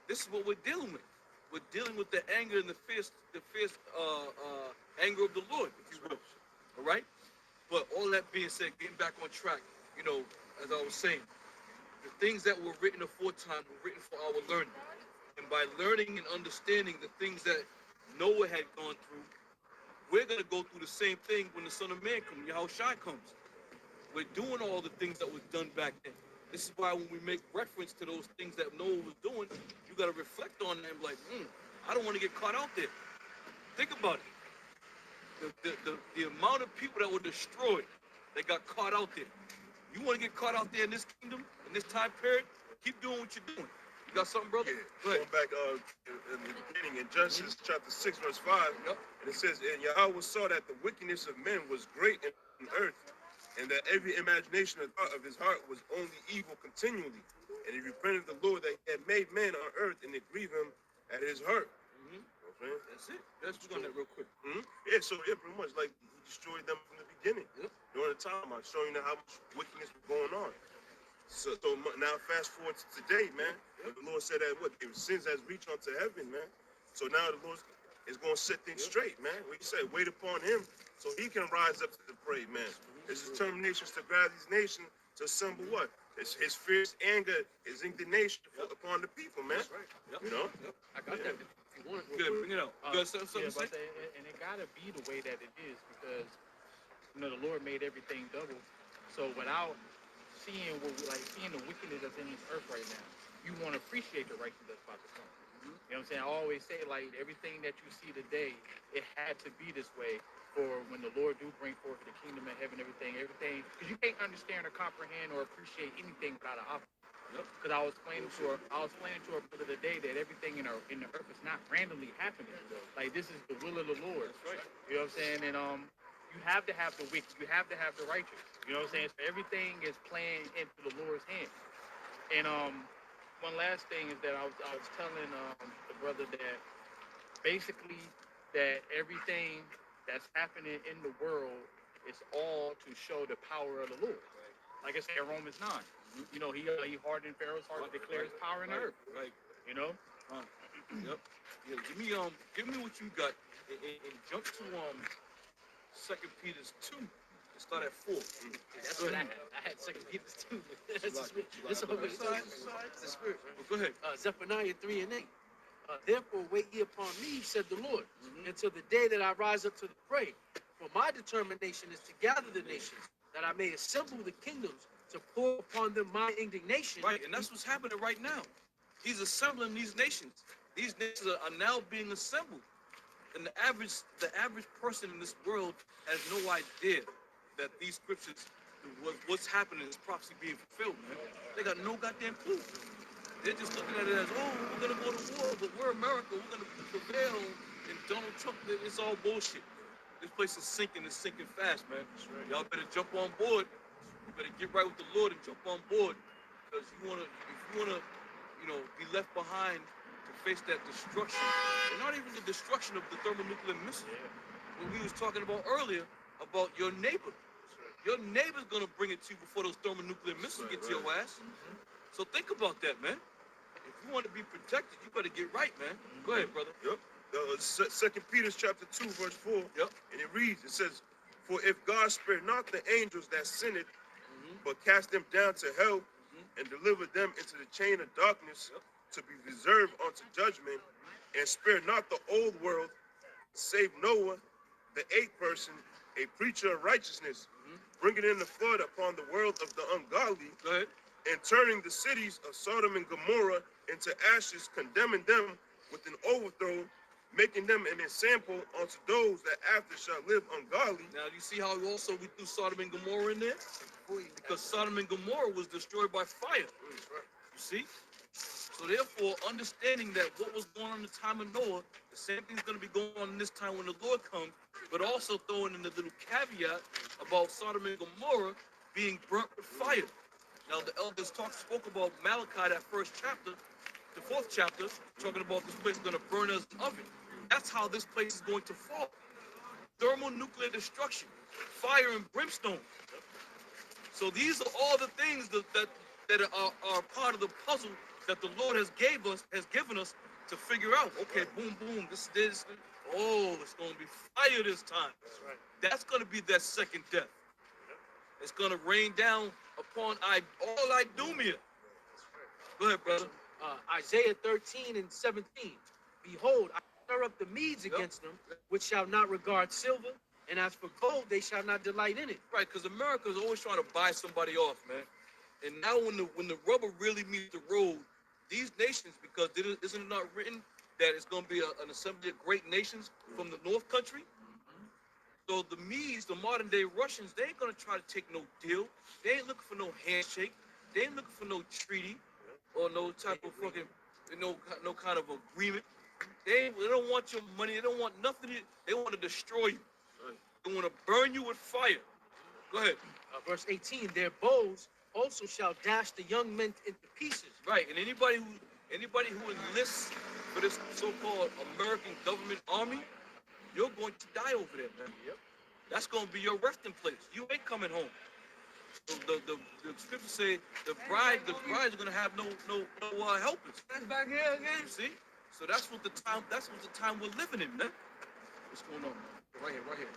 This is what we're dealing with. We're dealing with the anger and the fierce anger of the Lord, if you will. All right? But all that being said, getting back on track, as I was saying, the things that were written aforetime were written for our learning. And by learning and understanding the things that Noah had gone through, we're going to go through the same thing when the Son of Man comes, Yahushua comes. We're doing all the things that was done back then. This is why when we make reference to those things that Noah was doing, you got to reflect on them like, I don't want to get caught out there. Think about it. The amount of people that were destroyed, that got caught out there. You want to get caught out there in this kingdom, in this time period, keep doing what you're doing. You got something, brother? Yeah, Go ahead. going back in the beginning in Genesis chapter 6, verse 5, Yep. and it says, and Yahweh saw that the wickedness of men was great in the earth, and that every imagination and thought of his heart was only evil continually. And he repented the Lord that he had made man on earth, and it grieved him at his heart. You know what I'm saying? That's it. Let's go on that real quick. Yeah, so yeah, pretty much like he destroyed them from the beginning. Yep. During the time, I'm showing you how much wickedness was going on. So now fast forward to today, man. The Lord said that sins has reached unto heaven, man. So now the Lord is going to set things straight, man. What he said, wait upon him so he can rise up to the prey, man. His determination is to grab these nations to assemble what? It's his fierce anger, his indignation upon the people, man. That's right. Yep. You know? Yep. I got that. If you want. Good, bring it out. You got something to say? And it gotta be the way that it is because the Lord made everything double. So without seeing seeing the wickedness that's in this earth right now, you want to appreciate the righteousness that's about to come. You know what I'm saying? I always say like everything that you see today, it had to be this way for when the Lord do bring forth the kingdom of heaven, everything, because you can't understand or comprehend or appreciate anything without an opposite. Because I was explaining to her brother today that everything in the earth is not randomly happening. Like this is the will of the Lord. That's right. You know what I'm saying? And you have to have the wicked, you have to have the righteous. You know what I'm saying? So everything is playing into the Lord's hand. And one last thing is that I was telling the brother that basically that everything that's happening in the world is all to show the power of the Lord. Like I said, Romans 9. You know, he hardened Pharaoh's heart to declare his power in the earth. Right. You know, Yep. Yeah. Give me what you got, and jump to Second Peter's 2. And start at 4. That's what I had. I had second Peter's too. That's the spirit. This is the spirit. Well, go ahead. Zephaniah 3 and 8. Therefore wait ye upon me, said the Lord, until the day that I rise up to the prey. For my determination is to gather the nations, that I may assemble the kingdoms, to pour upon them my indignation. Right, and that's what's happening right now. He's assembling these nations. These nations are now being assembled. And the average person in this world has no idea that these scriptures, what's happening is prophecy being fulfilled, man. They got no goddamn clue. They're just looking at it as, oh, we're gonna go to war, but we're America, we're gonna prevail, and Donald Trump, it's all bullshit. This place is sinking fast, man. Y'all better jump on board. You better get right with the Lord and jump on board. Because if you wanna, be left behind to face that destruction, and not even the destruction of the thermonuclear missile. What we was talking about earlier about your neighbor. Your neighbor's gonna bring it to you before those thermonuclear missiles get to your ass. So think about that, man. If you want to be protected, you better get right, man. Go ahead, brother. Yep. Second Peter chapter 2, verse 4. Yep. And it reads, it says, for if God spared not the angels that sinned, but cast them down to hell and delivered them into the chain of darkness to be reserved unto judgment, and spared not the old world, save Noah, the eighth person, a preacher of righteousness, bringing in the flood upon the world of the ungodly, Go ahead. and turning the cities of Sodom and Gomorrah into ashes, condemning them with an overthrow, making them an example unto those that after shall live ungodly. Now, you see how also we threw Sodom and Gomorrah in there? Because Sodom and Gomorrah was destroyed by fire. You see? So therefore, understanding that what was going on in the time of Noah, the same thing's going to be going on in this time when the Lord comes, but also throwing in the little caveat about Sodom and Gomorrah being burnt with fire. Now, the elders spoke about Malachi, that first chapter, the fourth chapter, talking about this place is going to burn as an oven. That's how this place is going to fall. Thermonuclear destruction, fire and brimstone. So these are all the things that are part of the puzzle that the Lord has given us to figure out. Okay, boom, boom, this. Oh, it's going to be fire this time. That's right. That's going to be that second death. It's going to rain down upon all Idumea. Go ahead, brother. Isaiah 13 and 17. Behold, I stir up the Medes against them, which shall not regard silver, and as for gold, they shall not delight in it. Right, because America is always trying to buy somebody off, man. And now when the rubber really meets the road, these nations, because isn't it not written that it's going to be an assembly of great nations from the North Country? So the Medes, the modern day Russians, they ain't going to try to take no deal. They ain't looking for no handshake. They ain't looking for no treaty or no type of fucking, no kind of agreement. They don't want your money. They don't want nothing. They want to destroy you. They want to burn you with fire. Go ahead. Verse 18, their bows also shall dash the young men into pieces. Right, and anybody who enlists for this so-called American government army, you're going to die over there, man. Yep. That's going to be your resting place. You ain't coming home. So the scriptures say the brides are going to have no helpers. That's back here again. You see? So that's what the time we're living in, man. What's going on, man? Right here.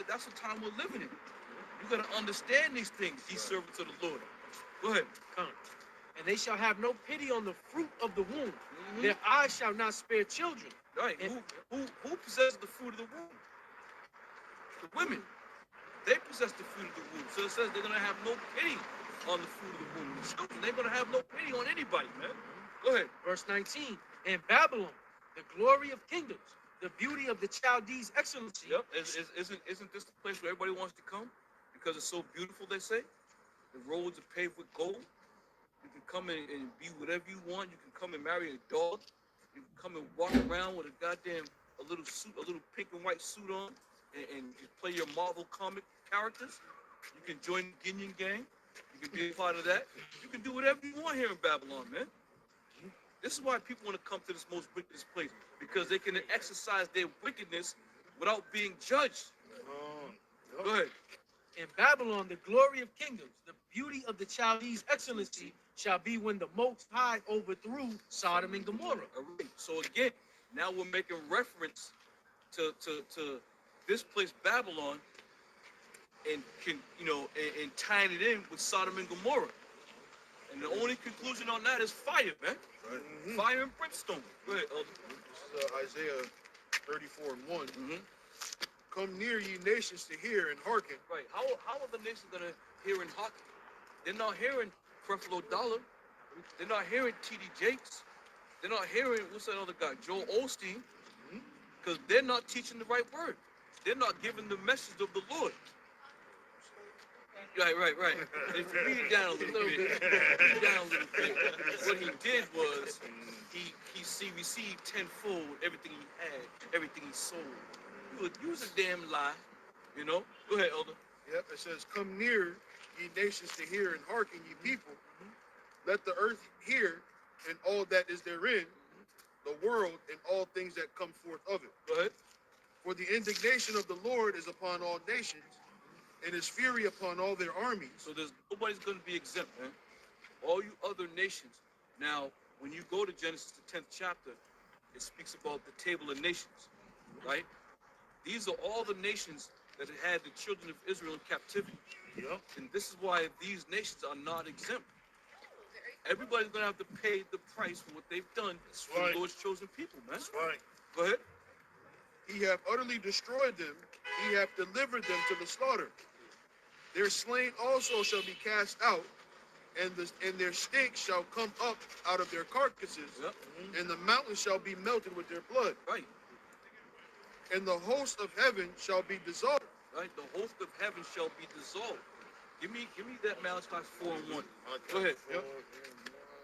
That's the time we're living in. You gotta understand these things, ye servants of the Lord. Go ahead. Come. And they shall have no pity on the fruit of the womb. Their eyes shall not spare children. Right. And who possesses the fruit of the womb? The women. They possess the fruit of the womb. So it says they're gonna have no pity on the fruit of the womb. The children, they're gonna have no pity on anybody, man. Go ahead. Verse 19. And Babylon, the glory of kingdoms, the beauty of the Chaldees' excellency. Yep. Isn't this the place where everybody wants to come? Because it's so beautiful, they say. The roads are paved with gold. You can come in and be whatever you want. You can come and marry a dog. You can come and walk around with a little suit, a little pink and white suit on, and you play your Marvel comic characters. You can join the Guinean gang. You can be a part of that. You can do whatever you want here in Babylon, man. This is why people want to come to this most wickedest place, because they can exercise their wickedness without being judged. Go ahead. In Babylon, the glory of kingdoms, the beauty of the Chaldees' excellency shall be when the Most High overthrew Sodom and Gomorrah. All right. So again, now we're making reference to this place Babylon, and and tying it in with Sodom and Gomorrah. And the only conclusion on that is fire, man. Right. Fire and brimstone. Go ahead, Elder. This is Isaiah 34 and 1. Mm-hmm. Come near, ye nations, to hear and hearken. Right. How are the nations gonna hear and hearken? They're not hearing Creflo Dollar. They're not hearing T.D. Jakes. They're not hearing, what's that other guy, Joel Osteen, because they're not teaching the right word. They're not giving the message of the Lord. Right. And if you read it down a little bit, what he did was he received tenfold everything he had, everything he sold. He was a damn lie, you know. Go ahead, Elder. Yep, it says, come near, ye nations, to hear and hearken, ye people. Let the earth hear, and all that is therein, the world, and all things that come forth of it. Go ahead. For the indignation of the Lord is upon all nations, and his fury upon all their armies. So nobody's going to be exempt, man. All you other nations. Now, when you go to Genesis, the 10th chapter, it speaks about the table of nations, right? These are all the nations that had the children of Israel in captivity. Yep. And this is why these nations are not exempt. Everybody's going to have to pay the price for what they've done for right. the Lord's chosen people, man. That's right. Go ahead. He hath utterly destroyed them, he hath delivered them to the slaughter. Their slain also shall be cast out, and their stink shall come up out of their carcasses, Yep. and the mountains shall be melted with their blood, Right. and the host of heaven shall be dissolved. Right. The host of heaven shall be dissolved. Give me that Malachi 4 and 1. Go ahead. Yep.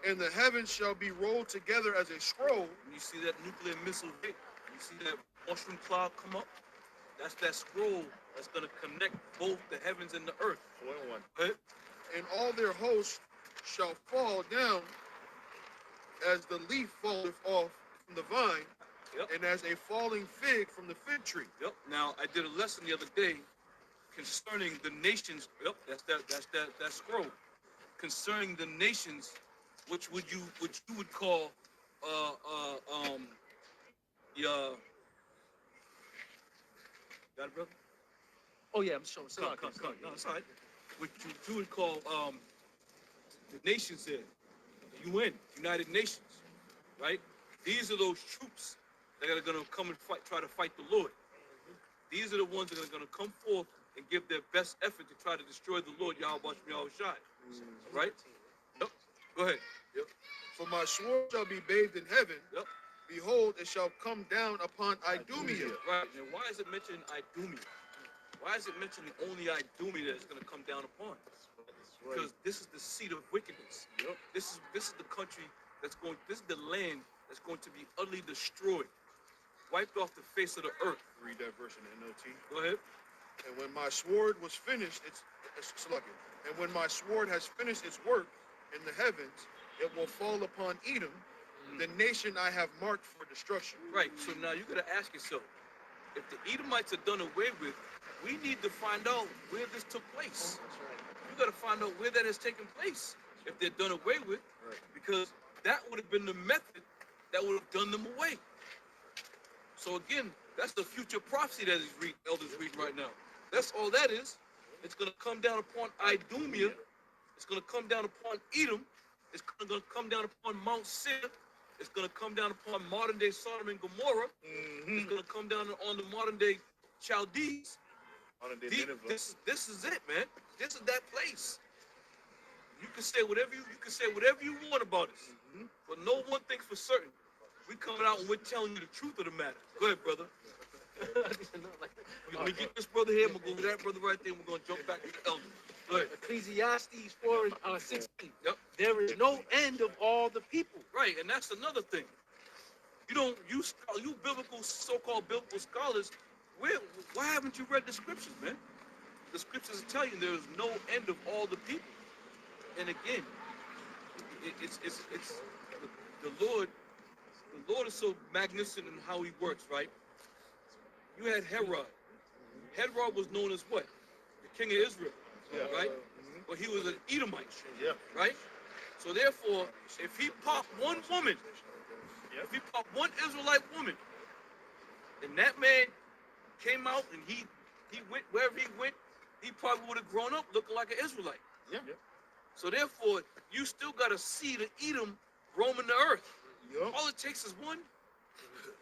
And the heavens shall be rolled together as a scroll. When you see that nuclear missile hit, you see that mushroom cloud come up, that's that scroll that's going to connect both the heavens and the earth. 4 and 1. Go ahead. And all their hosts shall fall down as the leaf falleth off from the vine, Yep. and as a falling fig from the fig tree. Yep. Now, I did a lesson the other day concerning the nations. Yep, that's that scroll. Concerning the nations, which you would call got it, brother? Oh yeah, I'm showing. Come. No, it's all right. Which you would call the nations here, the UN, United Nations, right? These are those troops that are going to come and try to fight the Lord. These are the ones that are going to come forth and give their best effort to try to destroy the Lord, Yahweh Shai. Right? Yep. Go ahead. Yep. For my sword shall be bathed in heaven. Yep. Behold, it shall come down upon Idumea. Right. And why is it mentioned Idumea? Why is it mentioned only Idumea that is going to come down upon? Because this is the seat of wickedness. Yep. This is the country this is the land that's going to be utterly destroyed, wiped off the face of the earth. Read that verse in the NLT. Go ahead. And when my sword was finished, and when my sword has finished its work in the heavens, it will fall upon Edom, the nation I have marked for destruction. Right. So now you got to ask yourself, if the Edomites are done away with, we need to find out where this took place. You got to find out where that has taken place. If they're done away with, Right. because that would have been the method that would have done them away. So again, that's the future prophecy that elders read right now. That's all that is. It's going to come down upon Idumea. It's going to come down upon Edom. It's going to come down upon Mount Seir. It's going to come down upon modern day Sodom and Gomorrah. It's going to come down on the modern day Chaldees. This is it, man. This is that place. You can say whatever you want about us, but no one thing's for certain. We coming out and we're telling you the truth of the matter. Go ahead, brother. Let me get this brother here. I'm gonna go with that brother right there. And we're gonna jump back to the elder. Go ahead. Ecclesiastes 4 and 16. Yep. There is no end of all the people. Right, and that's another thing. You biblical, so-called biblical scholars, why haven't you read the scriptures, man? The scriptures tell you there is no end of all the people. And again, it's the Lord is so magnificent in how he works, right? You had Herod. Herod was known as what? The king of Israel, right? But he was an Edomite, Yeah. right? So therefore, if he popped one woman, if he popped one Israelite woman, and that man came out and he went wherever he went, he probably would have grown up looking like an Israelite. Yeah. So therefore, you still got a seed of Edom roaming the earth. Yup. All it takes is one.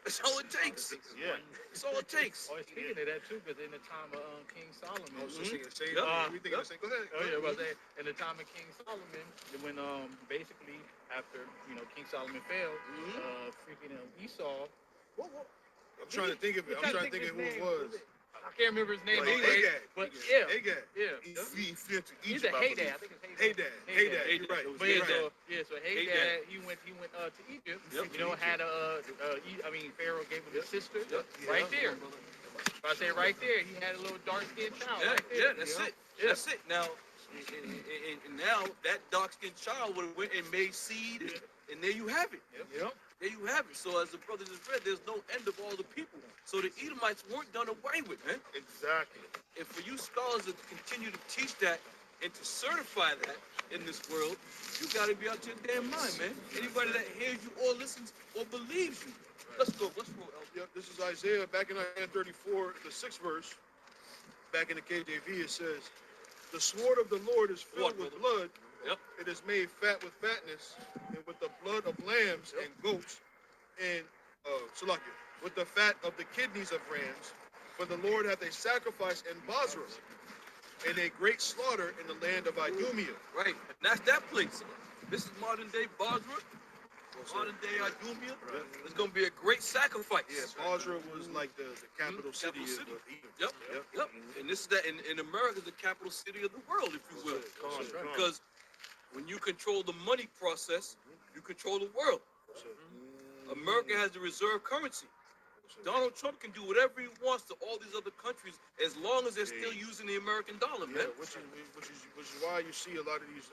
That's all it takes. Yeah. That's all it takes. Oh, speaking of that too, because in the time of King Solomon, So sing the same. Yep. We thinking the same. Go ahead. oh yeah, but in the time of King Solomon, when basically after King Solomon fell, freaking Esau. What? I'm trying to think of it. I'm trying to think of who it was. I can't remember his name Like anyway. Agag. But yeah, Agag. yeah. He fled to He's Egypt. a Hadad. I think it's Hadad. Hadad. You're right. But You're so right. Hadad, he went to Egypt. Yep. Had Pharaoh gave him his sister Yep. right there. I say right there, he had a little dark skinned child. Yeah, right there. that's it. Yeah. That's it. Now, and now that dark-skinned child would have went and made seed, and there you have it. Yep. There you have it. So as the brother just read, there's no end of all the people. So the Edomites weren't done away with, man. Exactly. And for you scholars to continue to teach that and to certify that in this world, you got to be out your damn mind, man. Anybody that hears you or listens or believes you. Let's go. Let's roll, Elder. Yep. This is Isaiah back in Isaiah 34, the 6th verse. Back in the KJV, it says, "The sword of the Lord is filled with blood. Yep. It is made fat with fatness, and with the blood of lambs and goats, and Salakia, with the fat of the kidneys of rams. For the Lord hath a sacrifice in Basra, and a great slaughter in the land of Idumea." Right. And that's that place. This is modern day Basra, modern day Idumea. It's going to be a great sacrifice. Yeah, Basra was like the capital city of city. Edom. Yep. And this is that in America, the capital city of the world, if you will. Because when you control the money process, you control the world. America has the reserve currency. Donald Trump can do whatever he wants to all these other countries as long as they're still using the American dollar, Yeah, man. which is why you see a lot of these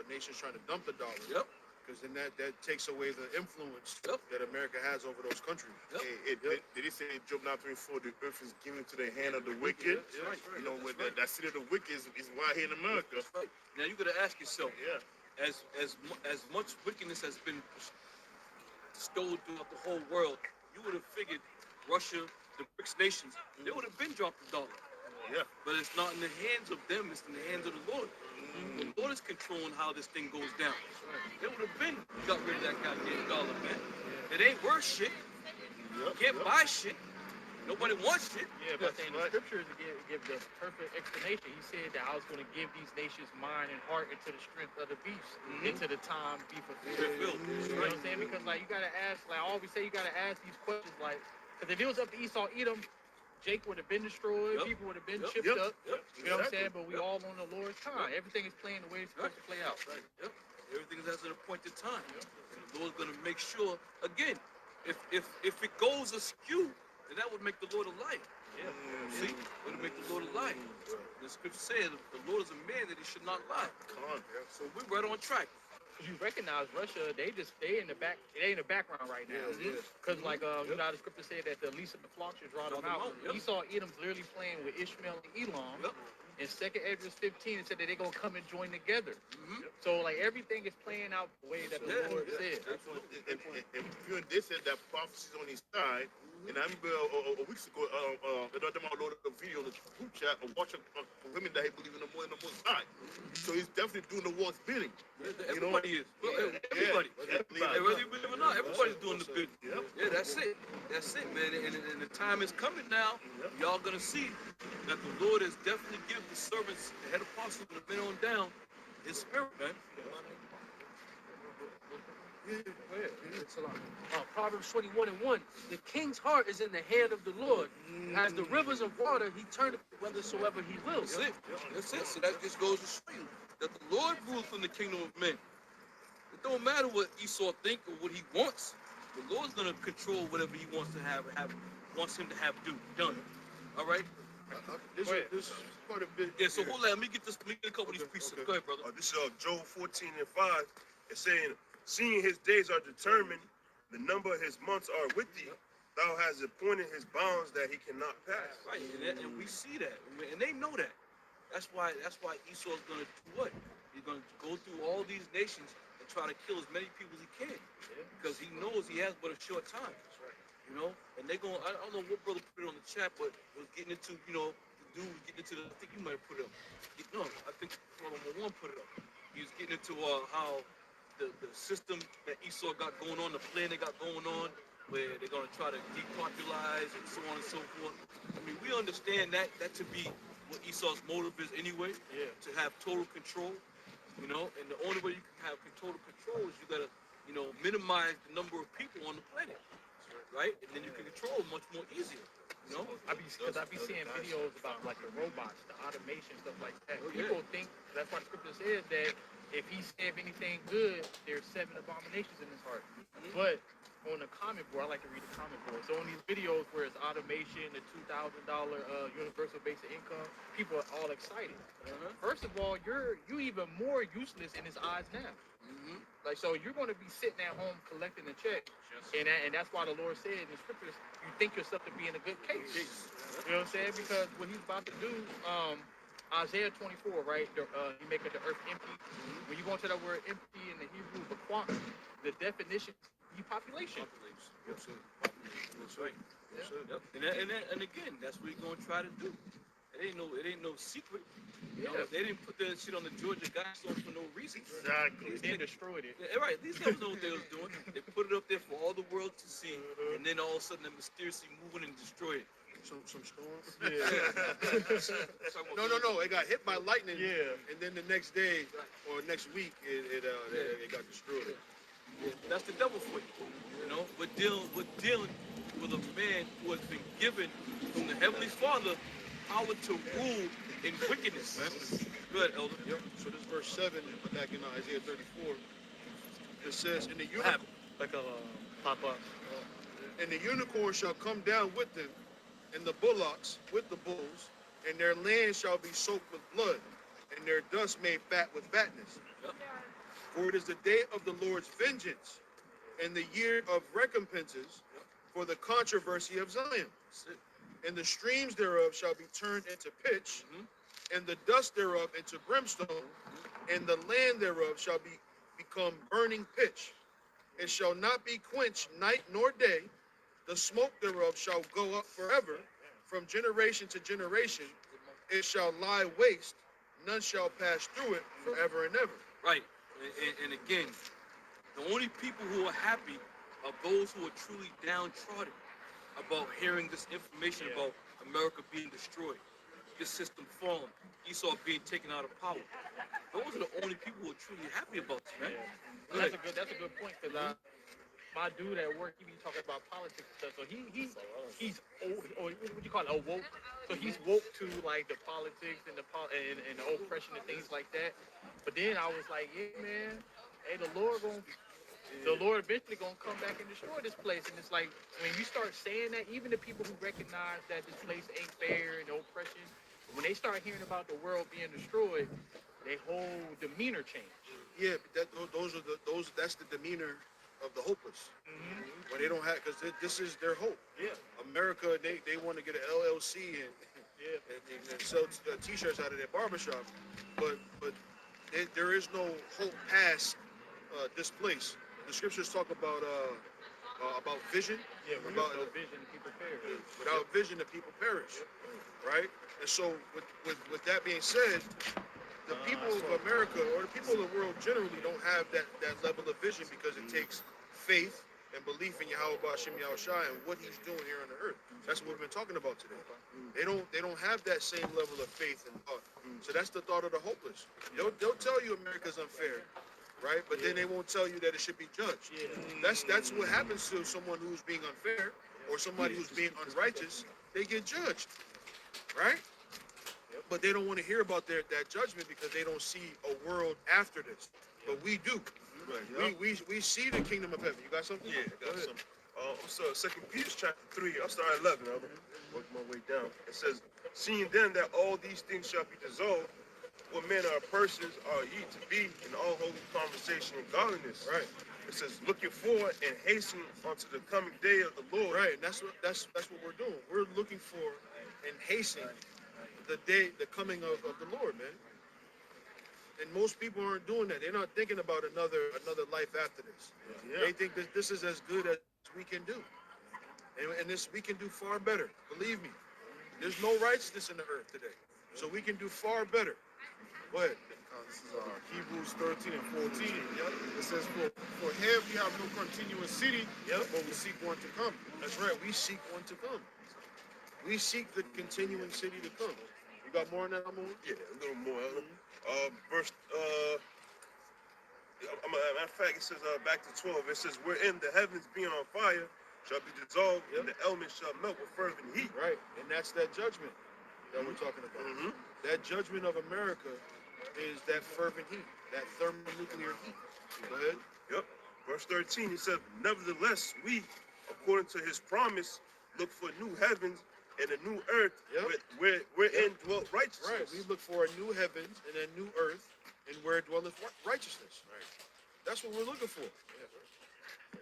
nations trying to dump the dollar. Yep. Because then that takes away the influence Yep. that America has over those countries. Yep. Did he say in Job 9:24, the earth is given to the hand of the wicked? That's right. You know, with that city of the wicked is why here in America. That's right. Now you got to ask yourself, Yeah. as much wickedness has been bestowed throughout the whole world, you would have figured Russia, the BRICS nations, they would have been dropped the dollar. Yeah. But it's not in the hands of them, it's in the hands of the Lord. The Lord is controlling how this thing goes down. They would have been got rid of that goddamn dollar, man. It ain't worth shit. You can't buy shit. Nobody wants shit. Yeah, but in the scriptures to give the perfect explanation, he said that I was going to give these nations mind and heart into the strength of the beast, into the time be fulfilled. You know what I'm saying? Because like you gotta ask, like I always say, you gotta ask these questions, like, because if it was up to Esau, Edom, Jake would have been destroyed, people would have been chipped up. You know what I'm saying? But we all on the Lord's time. Everything is playing the way it's supposed to play out. Right. Yep. Everything has an appointed time. And the Lord's gonna make sure, again, if it goes askew, then that would make the Lord a liar. See? It would make the Lord a liar. The scripture says the Lord is a man that he should not lie. So we're right on track. You recognize Russia, they in the background right now. Because like you know how the scripture said that the least of the flocks should draw them out. Esau, Edom's literally playing with Ishmael and Elam. In 2nd Ezra 15, it said that they're gonna come and join together. So like everything is playing out the way that the Lord said. And viewing this and that prophecies on his side, and I remember a weeks ago, another man loaded a video in the group chat of watching women that he believe in the most high. So he's definitely doing the Lord's bidding. Everybody is. Everybody. Whether you believe it or not, everybody's doing the bidding. Yeah, that's it. That's it, man. And the time is coming now. Y'all gonna see that the Lord has definitely given the servants, the head apostles, and the men on down, his spirit, man. Proverbs 21:1. The king's heart is in the hand of the Lord. As the rivers of water, he turneth whithersoever he will. That's it. That's it. So that just goes to show you that the Lord rules from the kingdom of men. It don't matter what Esau think or what he wants. The Lord's gonna control whatever he wants to wants him to have done. All right. This is quite a bit. Yeah. So hold on. Let me get a couple of these precepts. Go ahead, brother. This is Job 14:5. It's saying, seeing his days are determined, the number of his months are with thee. Thou hast appointed his bounds that he cannot pass. Right, and we see that, and they know that. That's why Esau's gonna do what? He's gonna go through all these nations and try to kill as many people as he can, because he knows he has but a short time. You know, and they going. I don't know what brother put it on the chat, but it was getting into, you know, the dude was getting into the. I think you might have put it up. No, I think brother one put it up. He was getting into how the system that Esau got going on, the plan they got going on, where they're gonna try to depopularize and so on and so forth. I mean, we understand that to be what Esau's motive is anyway, to have total control. You know, and the only way you can have total control is you gotta, you know, minimize the number of people on the planet, right? And then you can control it much more easier. You know, I be seeing videos about like the robots, the automation, stuff like that. Oh, yeah. People think that's why the scripture says that if he said anything good, there's 7 abominations in his heart. But on the comment board, I like to read the comment board. So on these videos where it's automation, the $2,000 universal basic income, people are all excited. First of all, you even more useless in his eyes now. Like, so you're going to be sitting at home collecting a check, and that's why the Lord said in the scriptures, you think yourself to be in a good case. You know what I'm saying? Because what he's about to do, Isaiah 24, right? He making the earth empty. When you go into that word empty in the Hebrew, bakwa, the definition is depopulation. That's right. Yep. And again, that's what he's gonna try to do. It ain't no secret. You know, they didn't put that shit on the Georgia Guidestones for no reason. Exactly. They destroyed it. Yeah, right. These guys know what they was doing. They put it up there for all the world to see, and then all of a sudden they mysteriously moving and destroy it. Some storms. Yeah. No. It got hit by lightning. Yeah. And then the next day or next week, it got destroyed. Yeah, that's the devil for you. You know, we're dealing with a man who has been given from the Heavenly Father power to rule in wickedness. Go ahead, Elder. Yep. So this verse 7 back in Isaiah 34, it says, "And the unicorn, Like a pop-up. and the unicorn shall come down with them, and the bullocks with the bulls, and their land shall be soaked with blood, and their dust made fat with fatness. Yep. For it is the day of the Lord's vengeance, and the year of recompenses for the controversy of Zion. That's it. And the streams thereof shall be turned into pitch, and the dust thereof into brimstone, and the land thereof shall become burning pitch. It shall not be quenched night nor day. The smoke thereof shall go up forever, from generation to generation. It shall lie waste. None shall pass through it forever and ever." Right. And again, the only people who are happy are those who are truly downtrodden about hearing this information about America being destroyed, this system falling, Esau being taken out of power. Those are the only people who are truly happy about this, man. That's a good point, because my dude at work, he be talking about politics and stuff. So he's old, or what you call it, woke. So he's woke to like the politics and and the oppression and things like that. But then I was like, yeah, man, hey, the Lord eventually gonna come back and destroy this place. And it's like when you start saying that, even the people who recognize that this place ain't fair and the oppression, when they start hearing about the world being destroyed, their whole demeanor change. Yeah, but that's the demeanor of the hopeless. When they don't have, because this is their hope. Yeah. America, they want to get an LLC and sell T-shirts out of their barbershop, but there is no hope past this place. The scriptures talk about vision. Yeah, about no vision, people perish. without vision, the people perish, right? And so, with that being said, the people of America, or the people of the world generally, don't have that level of vision, because it takes faith and belief in Yahweh Ba'Shem Yahushua and what He's doing here on the earth. That's what we've been talking about today. They don't have that same level of faith and thought. So that's the thought of the hopeless. They'll tell you America's unfair, right? But then they won't tell you that it should be judged. That's what happens to someone who's being unfair, or somebody who's being unrighteous. They get judged, right? But they don't want to hear about that judgment, because they don't see a world after this. But we do. We see the kingdom of heaven. You got something? Yeah, I got something. So 2 Peter chapter 3, I'll start at 11, I'll work my way down. It says, "Seeing then that all these things shall be dissolved, what manner of persons are ye to be in all holy conversation and godliness? Right. It says, looking forward and hasten unto the coming day of the Lord. Right, and that's what we're doing. We're looking for and hastening the coming of the Lord, man. And most people aren't doing that. They're not thinking about another life after this. Yeah. They think that this is as good as we can do, and this we can do far better. Believe me, there's no righteousness in the earth today, so we can do far better. Go ahead. This is Hebrews 13 and 14. Yep. It says, for here we have no continuous city, Yep. but we seek one to come. That's right. We seek one to come. We seek the continuing city to come. You got more on that, Amon? Yeah, a little more. Verse, matter of fact, it says back to 12. It says, wherein the heavens being on fire shall be dissolved, and the elements shall melt with fervent heat. Right. And that's that judgment that we're talking about. Mm-hmm. That judgment of America is that fervent heat, that thermonuclear heat. Go ahead. Yep. Verse 13, he said, nevertheless, we, according to his promise, look for new heavens and a new earth wherein dwelt righteousness. Right. We look for a new heavens and a new earth, and where dwelleth righteousness. Right. That's what we're looking for.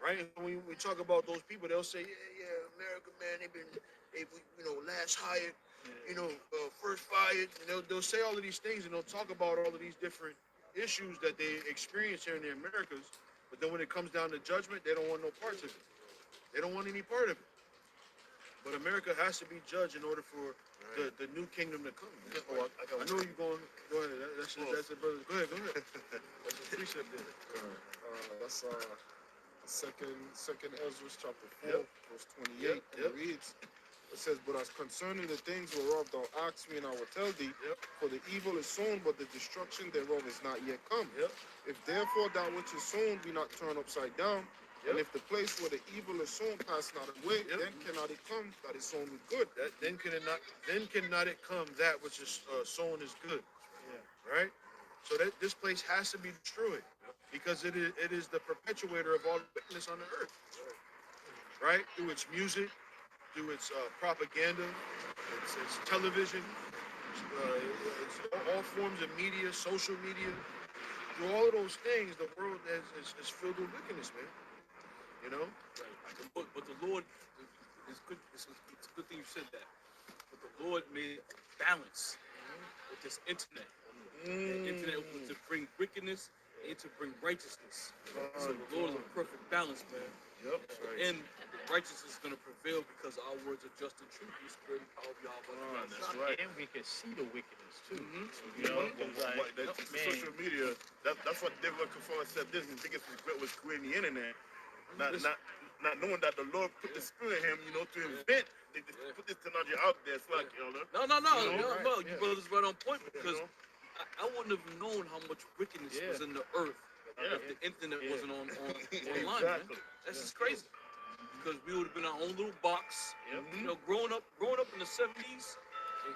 Right. And when we talk about those people, they'll say, yeah, America, man, they last hired, first fired. And they'll say all of these things, and they'll talk about all of these different issues that they experience here in the Americas. But then when it comes down to judgment, they don't want no parts of it. They don't want any part of it. But America has to be judged in order for the new kingdom to come. Oh, I know you're going. Go ahead. That's it, brother. Go ahead. That's a precept there. That's second Ezra chapter 4, Yep. verse 28. Yep. It reads, it says, but as concerning the things whereof thou asked me, and I will tell thee, Yep. for the evil is sown, but the destruction thereof is not yet come. Yep. If therefore that which is sown be not turned upside down, and Yep. if the place where the evil is sown pass not away, Yep. then cannot it come that is sown with good. Then cannot it come that which is sown is good. Right. So that this place has to be destroyed because it is the perpetuator of all wickedness on the earth. Right. Through its music, through its propaganda, its television, it's all forms of media, social media. Through all of those things, the world is filled with wickedness, man. You know. But the Lord is good. It's a good thing you said that. But the Lord made balance with this internet. The internet was to bring wickedness and to bring righteousness. So the Lord is a perfect balance, man. Yep. And righteousness is going to prevail because our words are just and true. The spirit and power of Yahweh. That's right. And we can see the wickedness too. Mm-hmm. You know, Social media, that's what David Kafar said. This is the biggest regret was creating the internet. Not knowing that the Lord put the spirit in him, to invent, they just put this technology out there. It's like, No. right, You brothers right on point because I wouldn't have known how much wickedness was in the earth if the internet wasn't online, man. That's just crazy. Because we would have been our own little box. Growing up in the 70s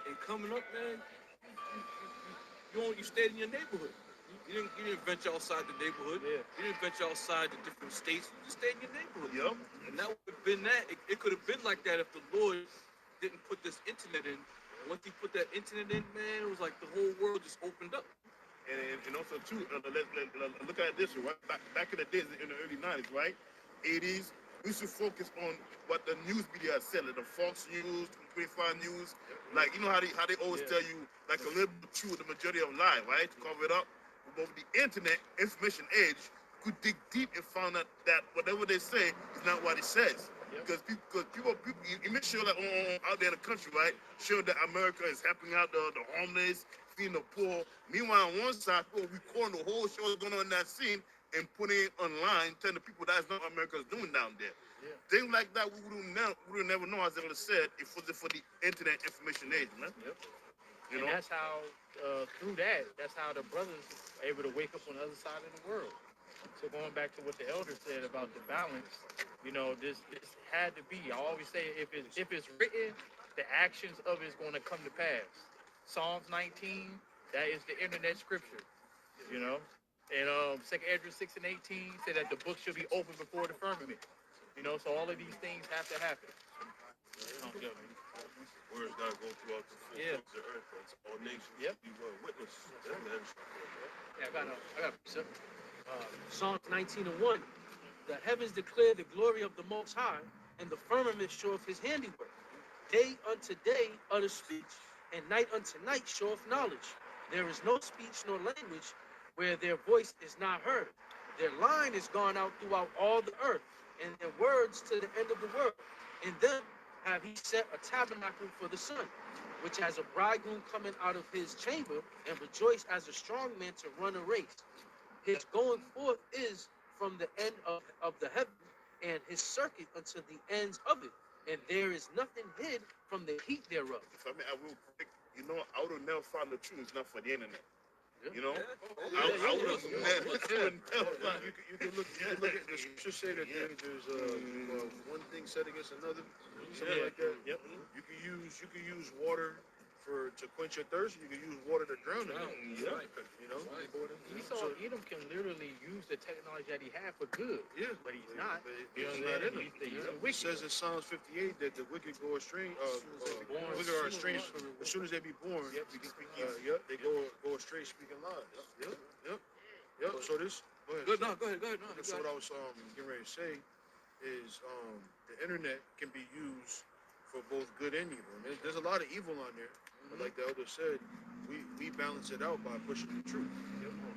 and coming up, man, you stayed in your neighborhood. You didn't venture outside the neighborhood. Yeah. You didn't venture outside the different states. You just stayed in your neighborhood. Yep. And that would have been that. It could have been like that if the Lord didn't put this internet in. Once he put that internet in, man, it was like the whole world just opened up. and also too, let's look at it this way, right? Back in the days, in the early 90s, right? 80s, we used to focus on what the news media said, like the Fox News, 25 News. Like, how they always tell you, like a little bit true, the majority of lie, right? To cover it up. But with the internet, information age, could dig deep and found out that whatever they say is not what it says. Because people, you make sure that out there in the country, right, show that America is helping out the homeless, feeding the poor. Meanwhile, on one side, people recording the whole show that's going on in that scene and putting it online, telling the people that's not what America's doing down there. Things like that we would never know, as I said, if it wasn't for the internet information age, man. And that's how, through that's how the brothers are able to wake up on the other side of the world. So going back to what the elder said about the balance, this had to be. I always say if it's written, the actions of it is going to come to pass. Psalms 19, that is the internet scripture, And 2 Ezra 6 and 18 said that the book should be open before the firmament. So all of these things have to happen. Words gotta go throughout the full Yeah. of the earth, and to all nations Yep. be one witness. Yeah, man. Yeah, I got a precept. Psalms 19 and 1. The heavens declare the glory of the Most High, and the firmament showeth his handiwork. Day unto day utter speech, and night unto night showeth knowledge. There is no speech nor language where their voice is not heard. Their line is gone out throughout all the earth, and their words to the end of the world. In them have he set a tabernacle for the sun, which as a bridegroom coming out of his chamber, and rejoice as a strong man to run a race. His going forth is from the end of the heaven, and his circuit unto the ends of it. And there is nothing hid from the heat thereof. If I mean, I will quick, you know, I would have never found the truth, not for the internet. You know, Yeah. I would have never, found. You can look at the scriptures say that there's one thing said against another, something like that. Yep. You can use water to quench your thirst. You can use water to drown it. Yeah. You know. Esau, Edom can literally use the technology that he had for good, Yeah, but he's not. But You know it's what not I'm in saying? him. He's the It wicked. says in Psalms 58 that the wicked go astray. Wicked are estranged as soon as they be born. Yep. They go astray speaking lies. Yep. So this. Go ahead. Good, no, go ahead. No, So what I was getting ready to say is the internet can be used for both good and evil. And there's a lot of evil on there, but like the elder said, we balance it out by pushing the truth.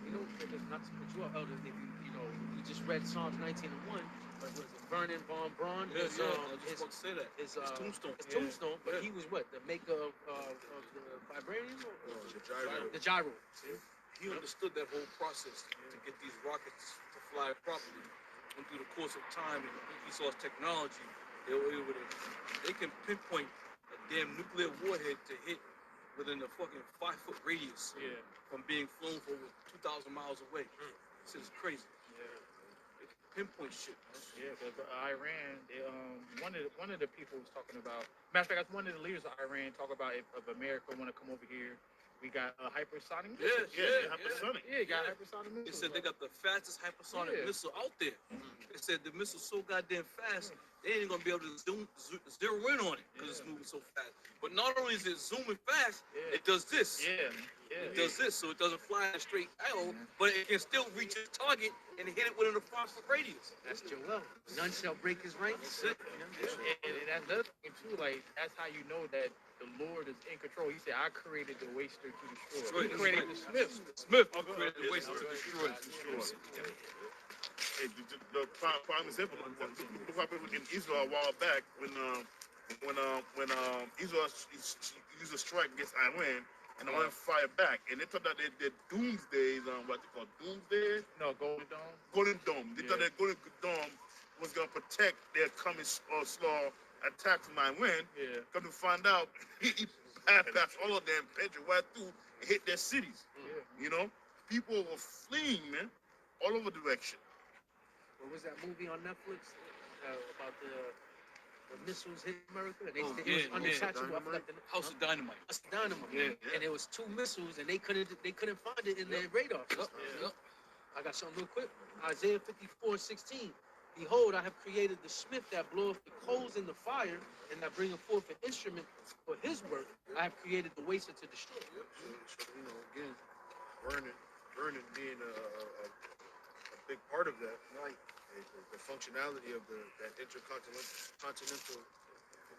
You know, not to put you up, Elder, if you know, we just read Psalms 19 and 1, but was it Vernon von Braun? Yeah, His, I was just about to say that. his tombstone. His tombstone, but Yeah. he was what? The maker of the vibranium? The gyro. The gyro. See? He understood that whole process to get these rockets to fly properly. And through the course of time and Esau's technology, they can pinpoint a damn nuclear warhead to hit within a fucking 5-foot radius Yeah. from being flown for over 2,000 miles away. This is crazy. Yeah. They can pinpoint shit. Yeah, because Iran, they, one of the people was talking about. Matter of fact, one of the leaders of Iran talk about if America want to come over here, we got hypersonic missiles. Hypersonic. Yeah, you got hypersonic They missiles. said they got the fastest hypersonic Yeah. missile out there. They said the missile's so goddamn fast, they ain't gonna be able to zero in on it because it's moving so fast. But not only is it zooming fast, it does this. Yeah. It does this, so it doesn't fly in a straight arrow, but it can still reach its target and hit it within a 5-foot radius. That's Joel. None shall break his ranks. That's it. And that's another thing too. Like that's how you know that the Lord is in control. He said, "I created the waster to destroy." He That's created right. the smith. Smith created the waste to destroy. Hey, the prime example, what happened in Israel a while back when Israel used a strike against Iran and Iran fired back, and they thought that their doomsday, what they call doomsday, No, Golden Dome. Golden Dome. They thought that Golden Dome was gonna protect their coming slow attack from Iran. Yeah. Come to find out, he bypassed all of them, penetrated right through, and hit their cities. Yeah. You know, people were fleeing, man, all over the direction. What was that movie on Netflix about the missiles hitting America? And Oh, it yeah, was unattachable. I forgot the House of Dynamite. House of Dynamite. Yeah. And it was 2 missiles, and they couldn't find it in their radar. Yep. I got something real quick. Isaiah 54:16. Behold, I have created the smith that bloweth the coals in the fire, and that bringeth forth an instrument for his work. I have created the waster to destroy. So again, burning being a big part of that. Right. The functionality of that intercontinental.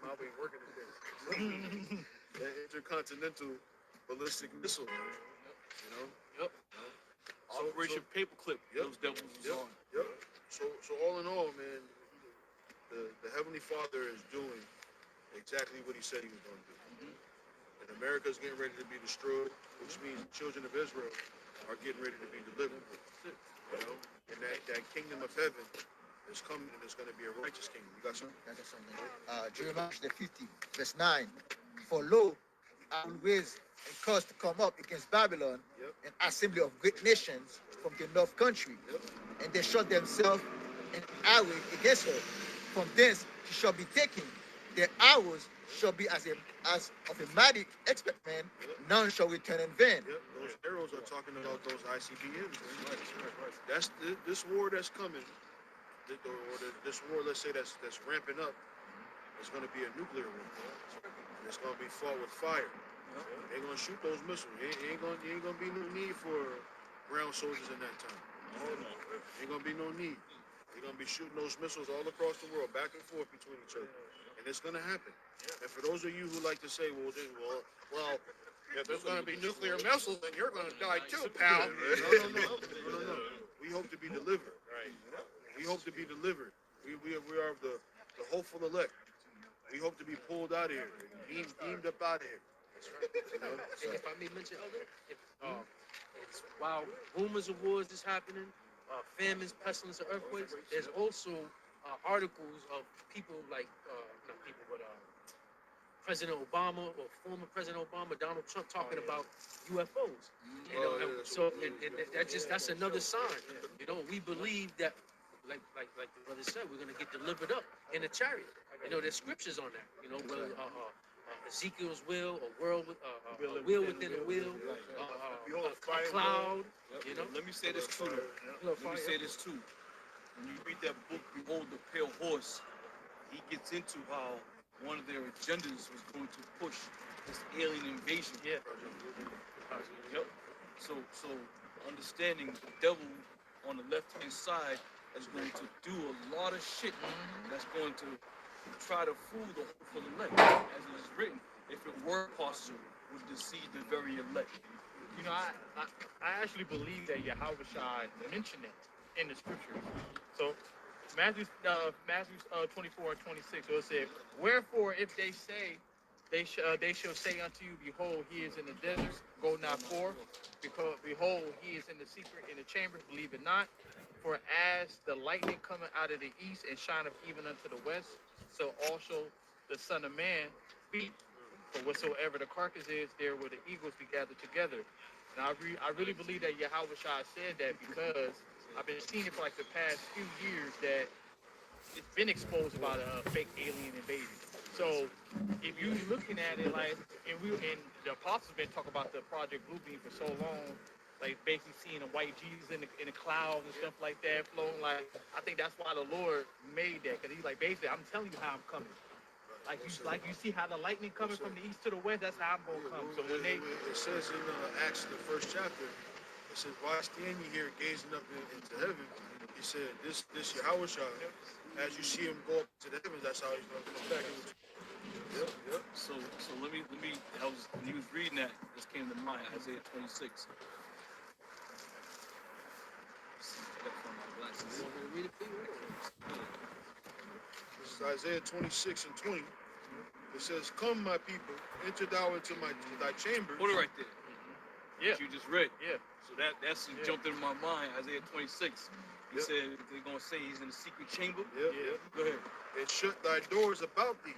My way of working today. That intercontinental ballistic missile, man. You know. Yep. Operation Paperclip. Those devils was on. Yep. So all in all, man, the Heavenly Father is doing exactly what He said He was going to do. And America's getting ready to be destroyed, which means the children of Israel are getting ready to be delivered. You know, and that kingdom of heaven is coming, and it's going to be a righteous kingdom. You got something? Jeremiah the 50, verse 9. For lo, I will raise a cause to come up against Babylon, an assembly of great nations from the north country, and they shut themselves in array against her. From thence she shall be taken. Their arrows shall be as of a mighty expert man, none shall return in vain. Yep, those arrows are talking about those ICBMs. Right. That's this war that's coming, this war, let's say that's ramping up, is going to be a nuclear war. And it's going to be fought with fire. They're going to shoot those missiles. Ain't going to be no need for ground soldiers in that time. Ain't going to be no need. They're gonna be shooting those missiles all across the world, back and forth between each other, and it's gonna happen. And for those of you who like to say, well, If there's going to be nuclear missiles, then you're going to die too, pal. no. We hope to be delivered. Right. We hope to be delivered. We are the hopeful elect. We hope to be pulled out of here, beamed up out of here. You know? And if I may mention, it's, while rumors of wars is happening, famines, pestilence, and earthquakes, there's also articles of people like, not people, but President Obama or former President Obama, Donald Trump, talking about UFOs. You know, so that's another sign. You know, we believe that, like the brother said, we're gonna get delivered up in a chariot. You know, there's scriptures on that. You know, Ezekiel's will, a world, a wheel within a wheel, a cloud. You know. Let me say this too. Let me say this too. When you read that book, Behold the Pale Horse, he gets into how one of their agendas was going to push this alien invasion. Yeah. Yep. So understanding the devil on the left-hand side is going to do a lot of shit that's going to try to fool the hopeful elect, as it is written. If it were possible, would deceive the very elect. You know, I actually believe that Yahweh Shai mentioned it in the scriptures. So Matthew 24 and 26, so it said, wherefore if they say, they shall say unto you, behold, he is in the desert, go not forth, because behold, he is in the secret in the chamber, believe it not. For as the lightning cometh out of the east and shineth even unto the west, so also the Son of Man speak. For whatsoever the carcass is, there will the eagles be gathered together. Now I really believe that Yahweh Shai said that because I've been seeing it for like the past few years that it's been exposed about a fake alien invasion. So if you looking at it like, and the apostles been talking about the Project Bluebeam for so long, like basically seeing a white Jesus in the clouds and stuff like that floating. Like I think that's why the Lord made that, because he's like basically I'm telling you how I'm coming. Like you see how the lightning coming from the east to the west, that's how I'm gonna come. So when they it says in Acts the first chapter, it says, why stand ye here gazing up into heaven? He said, this Yahweh Shai, as you see him go up to the heavens, that's how he's gonna come back. Yep. So let me. When he was reading that, this came to mind. Isaiah 26. Read it, please. This is Isaiah 26 and 20. It says, come, my people, enter thou into thy chamber. Hold it right there. Yeah. What you just read. Yeah. So that's jumped into my mind. Isaiah 26. He said they're gonna say he's in the secret chamber. Yeah. Go ahead. And shut thy doors about thee.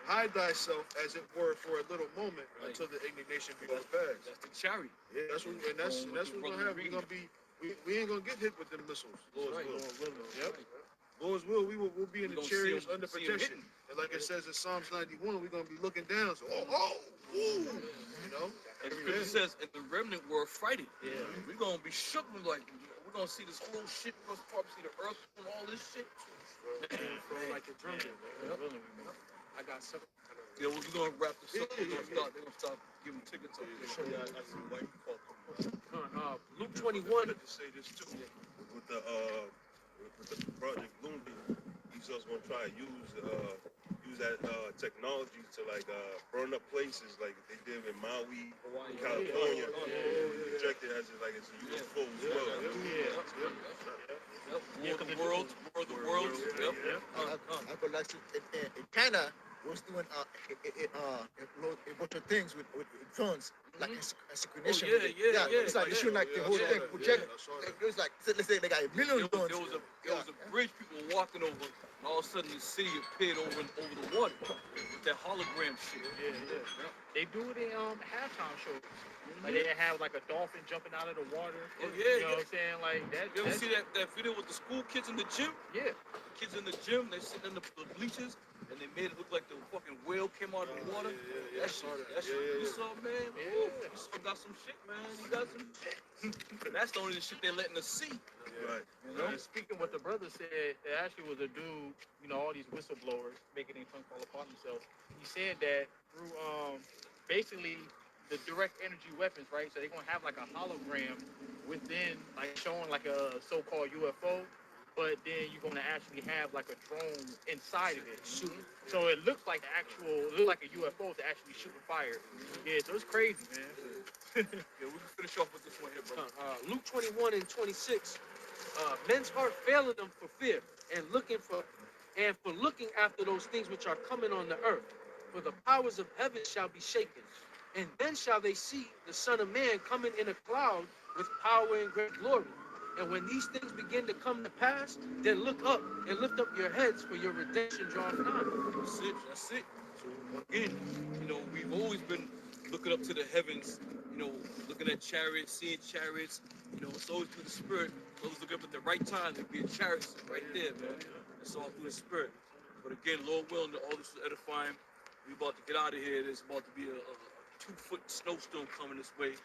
Hide thyself as it were for a little moment until the indignation be overpassed. That's the chariot. Yeah, that's what what's gonna happen. We're gonna be we ain't gonna get hit with them missiles. Lord's will. Yep. Lord's will, we'll be in the chariots under see protection. And like it says in Psalms 91, we're gonna be looking down. So you know. And the scripture says, and the remnant were frightened. Yeah. We're gonna be shook. We're gonna see this whole shit. We're gonna probably see the earth and all this shit. Like a drum. I got something. Yeah, we're gonna wrap this up. They're gonna start giving tickets up there. I see white people. Luke 21. To say this too, with the Project Bloomberg, he's also gonna try to use that technology to burn up places like they did in Maui, California, projected as a UFO as well. War of the worlds. Yep. I could like to, in China was doing a bunch of things with drones, like synchronization. Yeah. It's like they shooting like the whole thing project. It was like, let's say they got a million drones. There was a bridge people were walking over, and all of a sudden the city appeared over the water with that hologram shit. Yeah. They do it in halftime shows. Like they have like a dolphin jumping out of the water. Oh, you know what I'm saying? Like that. You ever see that video with the school kids in the gym? Yeah. Kids in the gym, they sitting in the bleachers, and they made it look like the fucking whale came out of the water. That shit, you saw, man. Yeah. You saw got some shit, man. You got some shit. That's the only shit they're letting us see. Right. You know? And speaking what the brother said, it actually was a dude, all these whistleblowers making their tongue fall upon themselves. He said that through basically the direct energy weapons, right? So they're gonna have like a hologram within, like showing like a so-called UFO, but then you're gonna actually have like a drone inside of it shooting. So it looks like it looks like a UFO to actually shooting fire. Yeah, so it's crazy, man. Yeah, we can finish off with this one here, brother. Luke 21 and 26. Men's heart failing them for fear and for looking after those things which are coming on the earth. For the powers of heaven shall be shaken. And then shall they see the Son of Man coming in a cloud with power and great glory. And when these things begin to come to pass, then look up and lift up your heads, for your redemption draweth nigh. That's it. That's it. So again, we've always been looking up to the heavens. Looking at chariots, seeing chariots. It's always through the spirit. Always looking up at the right time. There'd be a chariot right there, man. It's all through the spirit. But again, Lord willing, all this is edifying. We about to get out of here. There's about to be a 2-foot snowstorm coming this way.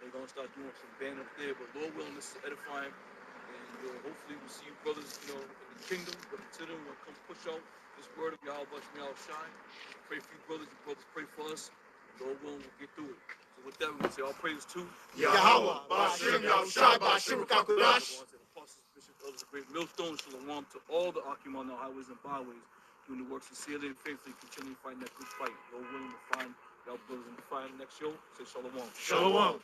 They're gonna start doing some band up there, but Lord willing, this is edifying, and hopefully we'll see you brothers, in the kingdom. But until then, we'll come push out this word of Yahweh Shemel Shine. Pray for you brothers pray for us. Lord willing, we'll get through it. So with that, we're gonna say all praises to Yahweh, Ba'ashem, Yahushua, Ba'ashem, Kakodash. the apostles, bishops, elders, the great millstones, shalom to all the Akim on the highways and byways, doing the work sincerely and faithfully, continuing fighting that good fight. Lord willing, to find y'all brothers and find the next show. Say shalom. Shalom.